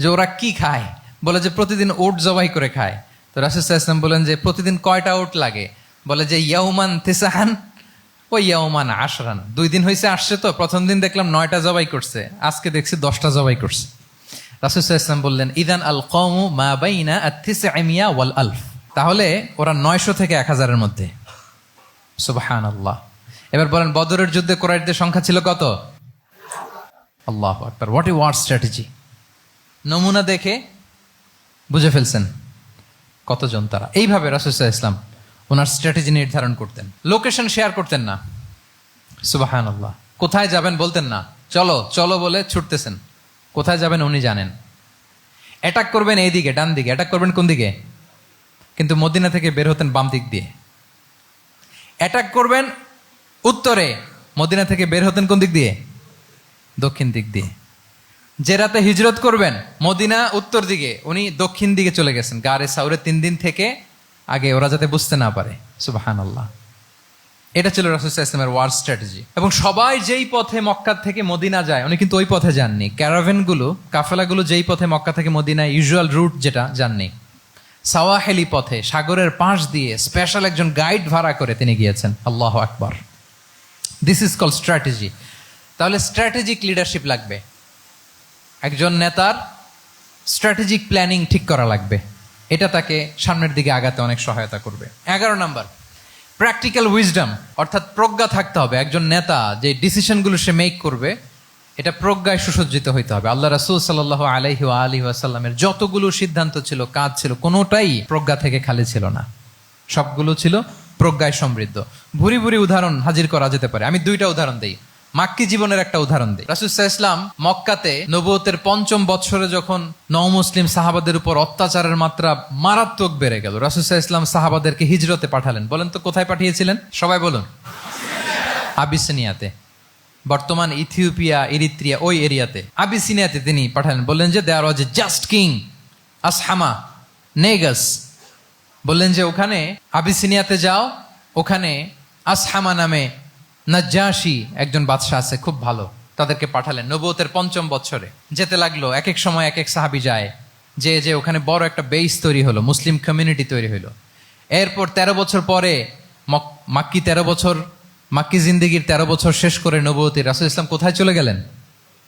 যে ওরা কি খায়? বলে যে প্রতিদিন ওট জবাই করে খায়। তো রাসূল সাল্লাল্লাহু আলাইহি ওয়াসাল্লাম বলেন যে প্রতিদিন কয়টা ওট লাগে? বলে যে ইয়াউমান তিসআন ওই ইয়াউমান আশরান। 2 দিন হয়েছে আসছে, তো প্রথম দিন দেখলাম 9টা জবাই করছে, আজকে দেখছি 10টা জবাই করছে। রাসূল সাল্লাল্লাহু আলাইহি ওয়াসাল্লাম বললেন ইদান আল কওমু মা বাইনা আত-তিসআমিয়া ওয়াল আলফ। তাহলে ওরা 900 থেকে 1000 এর মধ্যে। সুবহানাল্লাহ। এবার বলেন বদরের যুদ্ধে কুরাইশদের সংখ্যা ছিল কত? আল্লাহু আকবার, হোয়াট এ ওয়ার স্ট্র্যাটেজি! নমুনা দেখে বুঝে ফেলছেন কতজন তারা। এইভাবে রাসূল সাল্লাল্লাহু আলাইহি ওয়াসাল্লাম ওনার স্ট্র্যাটেজি নির্ধারণ করতেন। লোকেশন শেয়ার করতেন না। সুবহানাল্লাহ। কোথায় যাবেন বলতেন না, চলো চলো বলে ছুটতেছেন। কোথায় যাবেন উনি জানেন। অ্যাটাক করবেন এই দিকে, ডান দিকে। অ্যাটাক করবেন কোন দিকে? কিন্তু মদিনা থেকে বের হতেন বাম দিক দিয়ে। অ্যাটাক করবেন উত্তরে, মদিনা থেকে বের হতেন কোন দিক দিয়ে? দক্ষিণ দিক দিয়ে। যে রাতে হিজরত করবেন মদিনা উত্তর দিকে, উনি দক্ষিণ দিকে চলে গেছেন গারে সাউরে 3 দিন থেকে আগে, ওরা যাতে বুঝতে না পারে। সুবহানাল্লাহ। এটা ছিল রাসূল সাল্লাল্লাহু আলাইহি ওয়াসাল্লামের ওয়ার স্ট্র্যাটেজি। এবং সবাই যেই পথে মক্কা থেকে মদিনা যায় উনি কিন্তু ওই পথে যাননি। ক্যারাভেনগুলো, কাফেলাগুলো যেই পথে মক্কা থেকে মদিনায় ইউজুয়াল রুট যেটা, যাননি। সাওয়াহেলি পথে সাগরের পাশ দিয়ে স্পেশাল একজন গাইড ভাড়া করে তিনি গিয়েছেন। আল্লাহু আকবার। This is call strategy. তাহলে স্ট্র্যাটেজিক লিডারশিপ লাগবে, একজন নেতার স্ট্র্যাটেজিক প্ল্যানিং ঠিক করা লাগবে, এটা তাকে সামনের দিকে আগাতে অনেক সহায়তা করবে। 11 নম্বর, প্র্যাকটিক্যাল উইজডম, অর্থাৎ প্রজ্ঞা থাকতে হবে। একজন নেতা যে ডিসিশনগুলো সে মেক করবে এটা প্রজ্ঞায় সুসজ্জিত হইতে হবে। আল্লাহ রাসূল সাল্লাল্লাহু আলাইহি ওয়া আলিহি ওয়াসাল্লামের যতগুলো সিদ্ধান্ত ছিল, কাজ ছিল, কোনোটাই প্রজ্ঞা থেকে খালি ছিল না, সবগুলো ছিল প্রজ্ঞায় সমৃদ্ধ। ভুরি ভুরি উদাহরণ হাজির করা যেতে পারে। আমি 2টা উদাহরণ দেই, মাক্কি জীবনের একটা উদাহরণ দিই। রাসূল সাল্লাল্লাহু আলাইহি ওয়াসাল্লাম মক্কাতে নবুয়তের 5ম বৎসরে যখন নও-মুসলিম সাহাবাদের উপর অত্যাচারের মাত্রা মারাত্মক বেড়ে গেল, রাসূল সাল্লাল্লাহু আলাইহি ওয়াসাল্লাম সাহাবাদেরকে হিজরতে পাঠালেন। বলেন তো কোথায় পাঠিয়েছিলেন? সবাই বলুন। আবিসিনিয়াতে, বর্তমান ইথিওপিয়া, ইরিত্রিয়া, ওই এরিয়াতে আবিসিনিয়াতে তিনি পাঠালেন। বললেন যে দেয়ার ওয়াজ এ জাস্ট কিং আসহামা নেগাস। বললেন যে ওখানে আবিসিনিয়াতে যাও, ওখানে আসহামা নামে নাজ্জাশী একজন বাদশাহ আছে, খুব ভালো। তাদেরকে পাঠালেন নবুয়তের 5ম বৎসরে। যেতে লাগলো, এক এক সময় এক এক সাহাবী যায়, যে ওখানে বড় একটা বেস তৈরি হলো, মুসলিম কমিউনিটি তৈরি হলো। এরপর 13 বছর পরে মাক্কি জিন্দেগির 13 বছর শেষ করে নবুয়তী রাসূল ইসলাম কোথায় চলে গেলেন?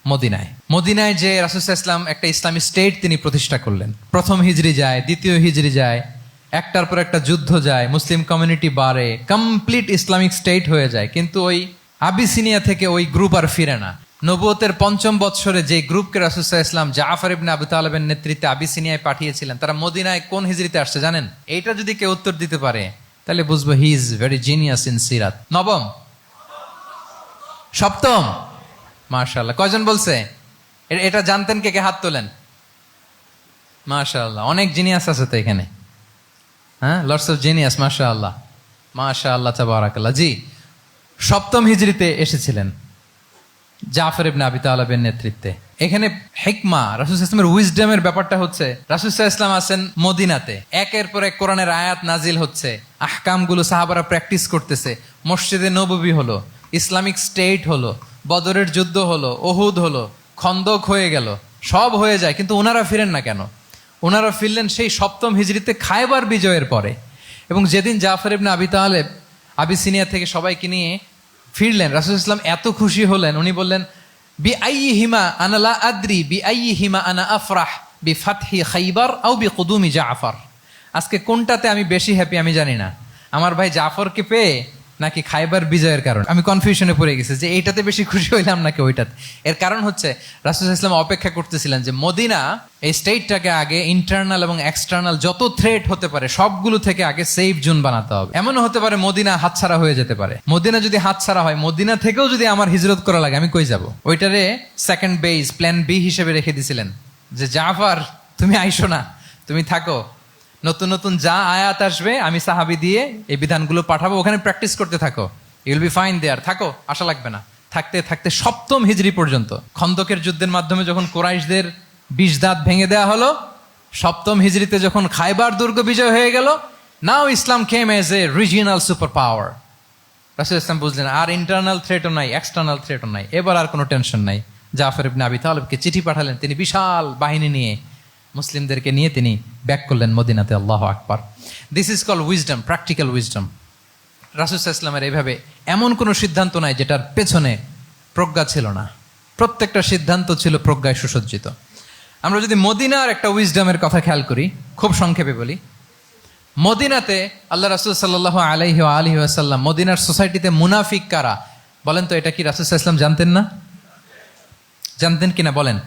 মদিনায়। মদিনায় যে রাসূল ইসলাম একটা ইসলামী স্টেট তিনি প্রতিষ্ঠা করলেন। 1ম হিজরি যায়, 2য় হিজরি যায়, একটার পর একটা যুদ্ধ যায়, মুসলিম কমিউনিটি বাড়ে, কমপ্লিট ইসলামিক স্টেট হয়ে যায়। কিন্তু ওই আবিসিনিয়া থেকে ওই গ্রুপ আর ফিরে না। নবুয়তের 5ম বৎসরে যে গ্রুপকে রাসূল ইসলাম জাফর ইবনে আবু তালেবের নেতৃত্বে আবিসিনিয়ায় পাঠিয়েছিলেন, তারা মদিনায় কোন হিজরিতে আসছে জানেন? এইটা যদি কেউ উত্তর দিতে পারে তাহলে বুঝবো he is very genius in সিরাত। 9ম, 7ম, মাশাআল্লাহ। কয়জন বলছে? এটা জানতেন কে কে? হাত তোলেন। মাশাআল্লাহ, অনেক জিনিয়াস আছে তো এখানে। হ্যাঁ, লটস অফ জিনিয়াস, মাশাআল্লাহ, মাশাআল্লাহ, তাবারাকাল্লাহ। জি, 7ম হিজরিতে এসেছিলেন জাফর ইবনে আবি তালেবের নেতৃত্বে। এখানে হিকমা, রাসূল সাল্লাল্লাহু আলাইহি ওয়াসাল্লামের উইজডমের ব্যাপারটা হচ্ছে, রাসূল সাল্লাল্লাহু আলাইহি ওয়াসাল্লাম আছেন মদিনাতে, একের পর এক কোরআনের আয়াত নাজিল হচ্ছে, আহকামগুলো সাহাবারা প্র্যাকটিস করতেছে, মসজিদে নববী হলো, ইসলামিক স্টেট হলো, বদরের যুদ্ধ হলো, উহুদ হলো, খন্দক হয়ে গেল, সব হয়ে যায়। কিন্তু ওনারা ফিরেন না কেন? ওনারা ফিরলেন সেই 7ম হিজরিতে খায়বার বিজয়ের পরে। এবং যেদিন জাফর ইবনে আবি তালেব আবিসিনিয়া থেকে সবাইকে নিয়ে ফিরলেন, রাসূল ইসলাম এত খুশি হলেন, উনি বললেন বি আইয়িহিমা আনা লা আদরি বি আইয়িহিমা আনা আফরাহ বি ফাতহি খাইবার আও বি কুদুমি জাফর। আজকে কোনটাতে আমি বেশি হ্যাপি আমি জানি না, আমার ভাই জাফরকে পেয়ে নাকি খাইবার বিজয়ের কারণ। আমি কনফিউশনে পড়ে গেছি যে এইটাতে বেশি খুশি হইলাম নাকি ওইটাতে। এর কারণ হচ্ছে রাসূল ইসলাম অপেক্ষা করতেছিলেন যে মদিনা এই স্টেটটাকে আগে ইন্টারনাল এবং এক্সটার্নাল যত থ্রেট হতে পারে সবগুলো থেকে আগে সেফ জোন বানাতে হবে। এমনও হতে পারে মদিনা হাতছাড়া হয়ে যেতে পারে। মদিনা যদি হাতছাড়া হয়, মদিনা থেকেও যদি আমার হিজরত করা লাগে, আমি কই যাব? ওইটারে সেকেন্ড বেস, প্ল্যান বি হিসেবে রেখে দিছিলেন যে জাফর তুমি আইসো না, তুমি থাকো, নতুন নতুন যা আয়াত আসবে আমি সাহাবী দিয়ে এই বিধানগুলো পাঠাবো, ওখানে প্র্যাকটিস করতে থাকো, ইউ উইল বি ফাইন দেয়ার, থাকো, আশা লাগবে না। থাকতে থাকতে 7ম হিজরি পর্যন্ত, খন্দকের যুদ্ধের মাধ্যমে যখন কুরাইশদের 20 দাঁত ভেঙে দেওয়া হলো, 7ম হিজরিতে যখন খায়বার দুর্গ বিজয় হয়ে গেল, now Islam came as a regional super power. রাসূল ইসলাম বুঝলেন আর ইন্টারনাল থ্রেটও নাই, এক্সটার্নাল থ্রেটও নাই, এবার আর কোনো টেনশন নাই। জাফর ইবনে আবি তালেবকে চিঠি পাঠালেন, তিনি বিশাল বাহিনী নিয়ে মুসলিমদেরকে নিয়ে তিনি ব্যাক করলেন মদিনাতে। আল্লাহু আকবার। This is call wisdom, practical wisdom. রাসূল সাল্লাল্লাহু আলাইহি ওয়াসাল্লামের এইভাবে এমন কোনো সিদ্ধান্ত নাই যেটার পেছনে প্রজ্ঞা ছিল না, প্রত্যেকটা সিদ্ধান্ত ছিল প্রজ্ঞায় সুসজ্জিত। আমরা যদি মদিনার একটা উইজডমের কথা খেয়াল করি, খুব সংক্ষেপে বলি, মদিনাতে আল্লাহ রাসূল সাল্লাল্লাহু আলাইহি ওয়া আলিহি ওয়াসাল্লাম, মদিনার সোসাইটিতে মুনাফিক কারা বলেন তো? এটা কি রাসূল সাল্লাল্লাহু আলাইহি ওয়াসাল্লাম জানতেন না? জানতেন কিনা বলেন?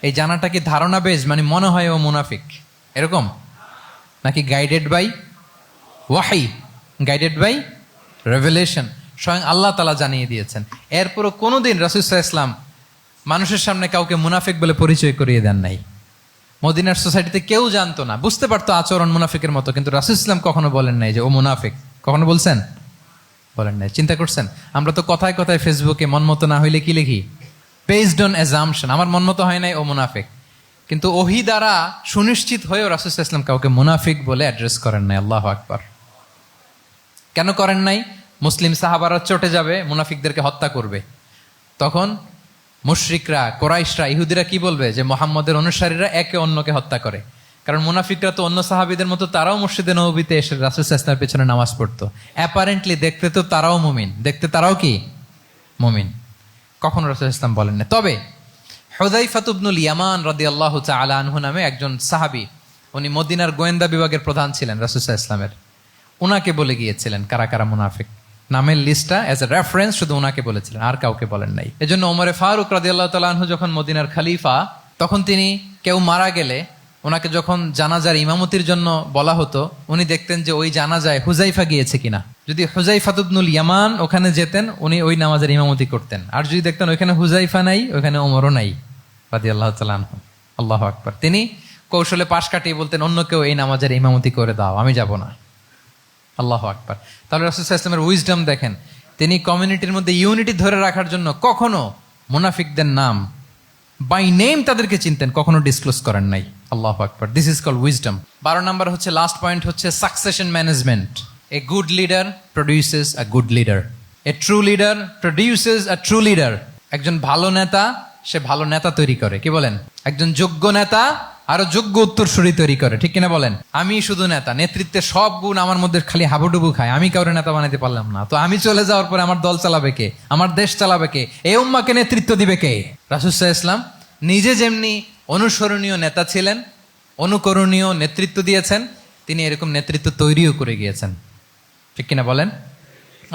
এই জানাটা কি ধারণা বেজ, মানে মনে হয় ও মুনাফিক এরকম, নাকি গাইডেড বাই ওয়াহি, গাইডেড বাই রেভেলেশন? স্বয়ং আল্লাহ তাআলা জানিয়ে দিয়েছেন। এরপরও কোনোদিন রাসূল সাল্লাল্লাহু আলাইহি ওয়াসাল্লাম মানুষের সামনে কাউকে মুনাফিক বলে পরিচয় করিয়ে দেন নাই। মদিনার সোসাইটিতে কেউ জানতো না, বুঝতে পারতো আচরণ মুনাফিকের মতো, কিন্তু রাসূল ইসলাম কখনো বলেন নাই যে ও মুনাফিক। কখনো বলছেন? বলেন নাই। চিন্তা করছেন? আমরা তো কথায় কথায় ফেসবুকে মন মতো না হইলে কি লিখি? বেসড অন অ্যাজাম্পশন, আমার মন মতো হয় নাই, ও মুনাফিক। কিন্তু ওহী দ্বারা সুনিশ্চিত হয়েও রাসূল সাল্লাল্লাহু আলাইহি ওয়াসাল্লাম কাউকে মুনাফিক বলে অ্যাড্রেস করেন নাই। আল্লাহু আকবার। কেন করেন নাই? মুসলিম সাহাবারা চটে যাবে, মুনাফিকদেরকে হত্যা করবে, তখন মুশরিকরা, কোরাইশরা, ইহুদিরা কি বলবে? যে মুহাম্মদের অনুসারীরা একে অন্যকে হত্যা করে। কারণ মুনাফিকরা তো অন্য সাহাবীদের মতো তারাও মসজিদে নববীতে এসে রাসূল সাল্লাল্লাহু আলাইহি ওয়াসাল্লামের পেছনে নামাজ পড়তো। অ্যাপারেন্টলি দেখতে তো তারাও মুমিন, দেখতে তারাও কি মুমিন, কখনো রাসূল সাল্লাল্লাহু আলাইহি ওয়াসাল্লাম বলেন না। তবে হুযায়ফা ইবনুল ইয়ামান রাদিয়াল্লাহু তাআলা আনহু নামে একজন সাহাবী, উনি মদিনার গোয়েন্দা বিভাগের প্রধান ছিলেন রাসূল সাল্লাল্লাহু আলাইহি ওয়াসাল্লামের। উনাকে বলে গিয়েছিলেন কারা কারা মুনাফিক, নামের লিস্টটা অ্যাজ এ রেফারেন্স শুধু উনাকে বলেছিলেন, আর কাউকে বলেন নাই। এজন্য ওমরে ফারুক রাদিয়াল্লাহু তাআলা আনহু যখন মদিনার খলিফা, তখন তিনি কেউ মারা গেলে ওনাকে যখন জানাজার ইমামতির জন্য বলা হতো, উনি দেখতেন যে ওই জানাজায় হুযায়ফা গিয়েছে কিনা। যদি হুযায়ফা ইবনুল ইয়ামান ওখানে যেতেন, উনি ওই নামাজের ইমামতি করতেন। আর যদি দেখতেন ওইখানে হুযায়ফা নাই, ওইখানে ওমরও নাই রাদিয়াল্লাহু তাআলা আনহু, আল্লাহু আকবার, তিনি কৌশলে পাশ কাটিয়ে বলতেন অন্য কেউ এই নামাজের ইমামতি করে দাও, আমি যাব না। আল্লাহু আকবার। তাহলে রাসূল সাল্লাল্লাহু আলাইহি ওয়াসাল্লামের উইজডম দেখেন, তিনি কমিউনিটির মধ্যে ইউনিটি ধরে রাখার জন্য কখনো মুনাফিকদের নাম বাই নেম তাদেরকে চিনতেন, কখনো ডিসক্লোজ করেন নাই। আল্লাহু আকবার, দিস ইজ কল্ড উইজডম। 12 নম্বর হচ্ছে, লাস্ট পয়েন্ট হচ্ছে succession management. A good leader produces a good leader, a true leader produces a true leader. একজন ভালো নেতা সে ভালো নেতা তৈরি করে, কি বলেন? একজন যোগ্য নেতা আরো যোগ্য উত্তরসূরি তৈরি করে, ঠিক কিনা বলেন? আমি শুধু নেতা, নেতৃত্বের সব গুণ আমার মধ্যে খালি হাবুডুবু খায়, আমি কাউরে নেতা বানাতে পারলাম না, তো আমি চলে যাওয়ার পরে আমার দল চালাবে কে, আমার দেশ চালাবে কে, এই উম্মাকে নেতৃত্ব দিবে কে? রাসূল সাল্লাল্লাহু আলাইহি ওয়াসাল্লাম নিজে যেমনি অনুসরণীয় নেতা ছিলেন, অনুকরণীয় নেতৃত্ব দিয়েছেন, তিনি এরকম নেতৃত্ব তৈরিও করে গিয়েছেন, ঠিক কিনা বলেন?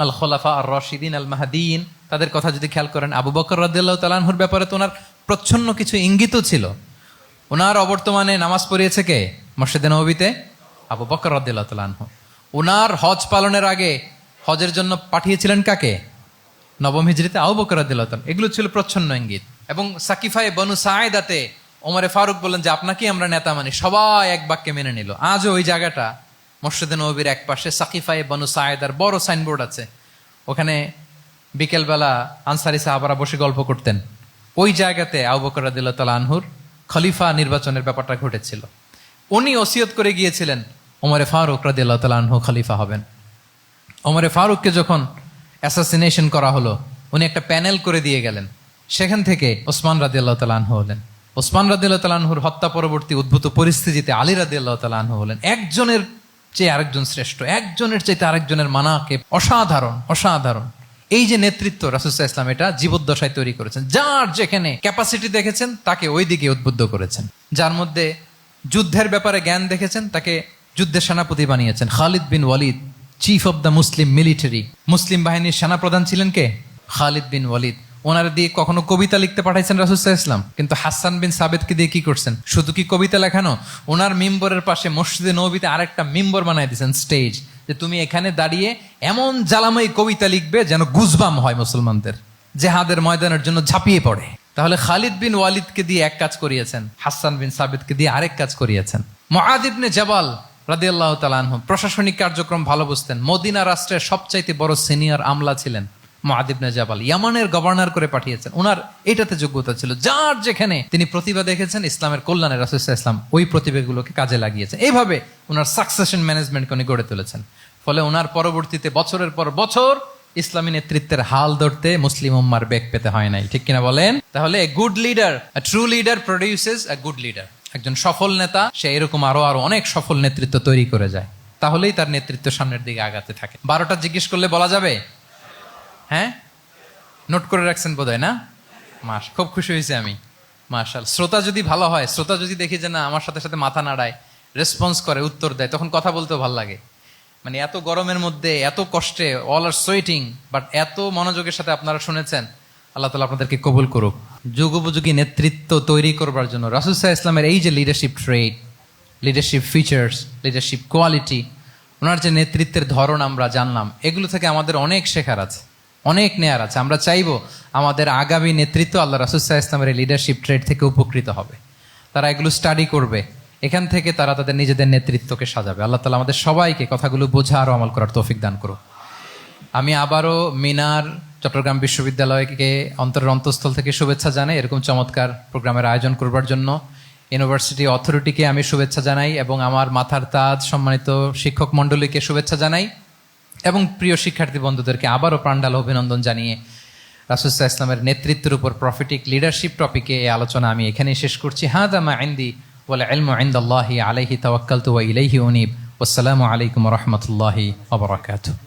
আল খোলাফা আর রশিদিন আল মাহদিন, তাদের কথা যদি খেয়াল করেন, আবু বকর রাদিয়াল্লাহু তাআলা আনহুর ব্যাপারে তো ওনার প্রচ্ছন্ন কিছু ইঙ্গিতও ছিল। ওনার অবর্তমানে নামাজ পড়িয়েছে কে মসজিদে নববীতে? আবু বকর রাদিয়াল্লাহু তাআলা আনহু। ওনার হজ পালনের আগে হজের জন্য পাঠিয়েছিলেন কাকে? নবম হিজরিতে আবু বকর রাদিয়াল্লাহু তাআলা। এগুলো ছিল প্রচ্ছন্ন ইঙ্গিত। এবং সাকিফায়ে বনু সাঈদাতে ওমরে ফারুক বললেন যে আপনাকেই আমরা নেতা মানি, সবাই এক বাক্যে মেনে নিল। আজও ওই জায়গাটা মসজিদে নববীর এক পাশে সাকিফায়ে বনু সাঈদার বড় সাইনবোর্ড আছে, ওখানে বিকেলবেলা আনসারী সাহাবারা বসে গল্প করতেন। ওই জায়গাতে আবু বকর রাদিয়াল্লাহু তাআলা আনহুর খলিফা নির্বাচনের ব্যাপারটা ঘটেছিল। উনি ওসিয়ত করে গিয়েছিলেন ওমরে ফারুক রাদিয়াল্লাহু তাআলা আনহু খলিফা হবেন। ওমরে ফারুককে যখন অ্যাসাসিনেশন করা হলো, উনি একটা প্যানেল করে দিয়ে গেলেন। সেখান থেকে ওসমান রাদিয়াল্লাহু তাআলা আনহু হলেন। ওসমান রাদিয়াল্লাহু তাআলা আনহুর হত্যা পরবর্তী উদ্ভূত পরিস্থিতিতে আলী রাদিয়াল্লাহু তাআলা আনহু হলেন। একজনের চেয়ে আরেকজন শ্রেষ্ঠ, একজনের চাইতে আরেকজনের মানাকে অসাধারণ, অসাধারণ। এই যে নেতৃত্ব রাসূল সাল্লাল্লাহু আলাইহি ওয়াসাল্লাম এটা জীবদ্দশায় তৈরি করেছেন। যার যেখানে ক্যাপাসিটি দেখেছেন তাকে ওই দিকে উদ্বুদ্ধ করেছেন। যার মধ্যে যুদ্ধের ব্যাপারে জ্ঞান দেখেছেন তাকে যুদ্ধের সেনাপতি বানিয়েছেন। Khalid bin Walid, chief of the Muslim military, মুসলিম বাহিনীর সেনাপ্রধান ছিলেন কে? খালিদ বিন ওয়ালিদ। ওনার দিয়ে কখনো কবিতা লিখতে পাঠাইছেন রাসূল সাল্লাল্লাহু আলাইহি ওয়াসাল্লাম, কিন্তু হাসান বিন সাবিতকে দিয়ে কি করছেন? শুধু কি কবিতা লেখানো, ওনার মিম্বরের পাশে মসজিদে নববীতে আরেকটা মিম্বর বানাই দিয়েছেন, স্টেজ, যে তুমি এখানে দাঁড়িয়ে এমন জ্বালাময়ী কবিতা লিখবে যেন গুজবাম হয় মুসলমানদের, জেহাদের ময়দানের জন্য ঝাঁপিয়ে পড়ে। তাহলে খালিদ বিন ওয়ালিদকে দিয়ে এক কাজ করিয়েছেন, হাসান বিন সাবিতকে দিয়ে আরেক কাজ করিয়েছেন। মুআয ইবনে জাবাল রাদিয়াল্লাহু তাআলা আনহু প্রশাসনিক কার্যক্রম ভালো বুঝতেন। মদিনা রাষ্ট্রের সবচাইতে বড় সিনিয়র আমলা ছিলেন মুআয ইবনে জাবাল, ইয়ামানের গভর্নর করে পাঠিয়েছেন। ওনার এটাতে যোগ্যতা ছিল। যার যেখানে তিনি প্রতিভা দেখেছেন ইসলামের কল্যাণে, রাসূল সাল্লাল্লাহু আলাইহি ওয়াসাল্লাম ওই প্রতিভাগুলোকে কাজে লাগিয়েছেন। এইভাবে ওনার সাকসেশন ম্যানেজমেন্টকে উনি গড়ে তুলেছেন। ফলে ওনার পরবর্তীতে বছরের পর বছর ইসলামী নেতৃত্বের হাল ধরতে মুসলিম উম্মার বেগ পেতে হয় নাই, ঠিক কিনা বলেন? তাহলে a good leader, a true leader produces a good leader. একজন সফল নেতা সে এরকম আরো আরো অনেক সফল নেতৃত্ব তৈরি করে যায়, তাহলেই তার নেতৃত্ব সামনের দিকে আগাতে থাকে। 12টা জিজ্ঞেস করলে বলা যাবে? হ্যাঁ, নোট করে রাখছেন বোধহয় না? খুব খুশি হয়েছে আমি, মাশাআল্লাহ। শ্রোতা যদি ভালো হয়, শ্রোতা যদি দেখি যে না আমার সাথে সাথে মাথা নাড়ায়, রেসপন্স করে, উত্তর দেয়, তখন কথা বলতেও ভালো লাগে। মানে এত গরমের মধ্যে, এত কষ্টে, অল আর সোয়েটিং, বাট এত মনোযোগের সাথে আপনারা শুনেছেন। আল্লাহ তাআলা আপনাদেরকে কবুল করুক। যুগোপযোগী নেতৃত্ব তৈরি করবার জন্য রাসূল সাল্লাল্লাহু আলাইহি ওয়াসাল্লামের এই যে লিডারশিপ ট্রেট, লিডারশিপ ফিচার্স, লিডারশিপ কোয়ালিটি, ওনার যে নেতৃত্বের ধরন আমরা জানলাম, এগুলো থেকে আমাদের অনেক শেখার আছে, অনেক নেয়ার আছে। আমরা চাইবো আমাদের আগামী নেতৃত্ব আল্লাহ রাসূল সাল্লাল্লাহু আলাইহি ওয়াসাল্লামের এই লিডারশিপ ট্রেট থেকে উপকৃত হবে। তারা এগুলো স্টাডি করবে, এখান থেকে তারা তাদের নিজেদের নেতৃত্বকে সাজাবে। আল্লাহ তাআলা আমাদের সবাইকে কথাগুলো বোঝা আর আমল করার তৌফিক দান করুক। আমি আবারও মিনার চট্টগ্রাম বিশ্ববিদ্যালয়কে অন্তরের অন্তঃস্থল থেকে শুভেচ্ছা জানাই এরকম চমৎকার প্রোগ্রামের আয়োজন করবার জন্য। ইউনিভার্সিটি অথরিটিকে আমি শুভেচ্ছা জানাই এবং আমার মাথার তাজ সম্মানিত শিক্ষক মণ্ডলীকে শুভেচ্ছা জানাই এবং প্রিয় শিক্ষার্থী বন্ধুদেরকে আবারও প্রাণঢাল অভিনন্দন জানিয়ে রাসূল সাল্লাল্লাহু আলাইহি ওয়াসাল্লামের নেতৃত্বের উপর প্রফিটিক লিডারশিপ টপিকে এই আলোচনা আমি এখানেই শেষ করছি। হাদা মা ইনদি ওয়াল ইলমু ইনদাল্লাহি আলাইহি তাওয়াক্কালতু ওয়া ইলাইহি উনীব। ওয়াসসালামু আলাইকুম ওয়া রাহমাতুল্লাহি ওয়া বারাকাতুহু।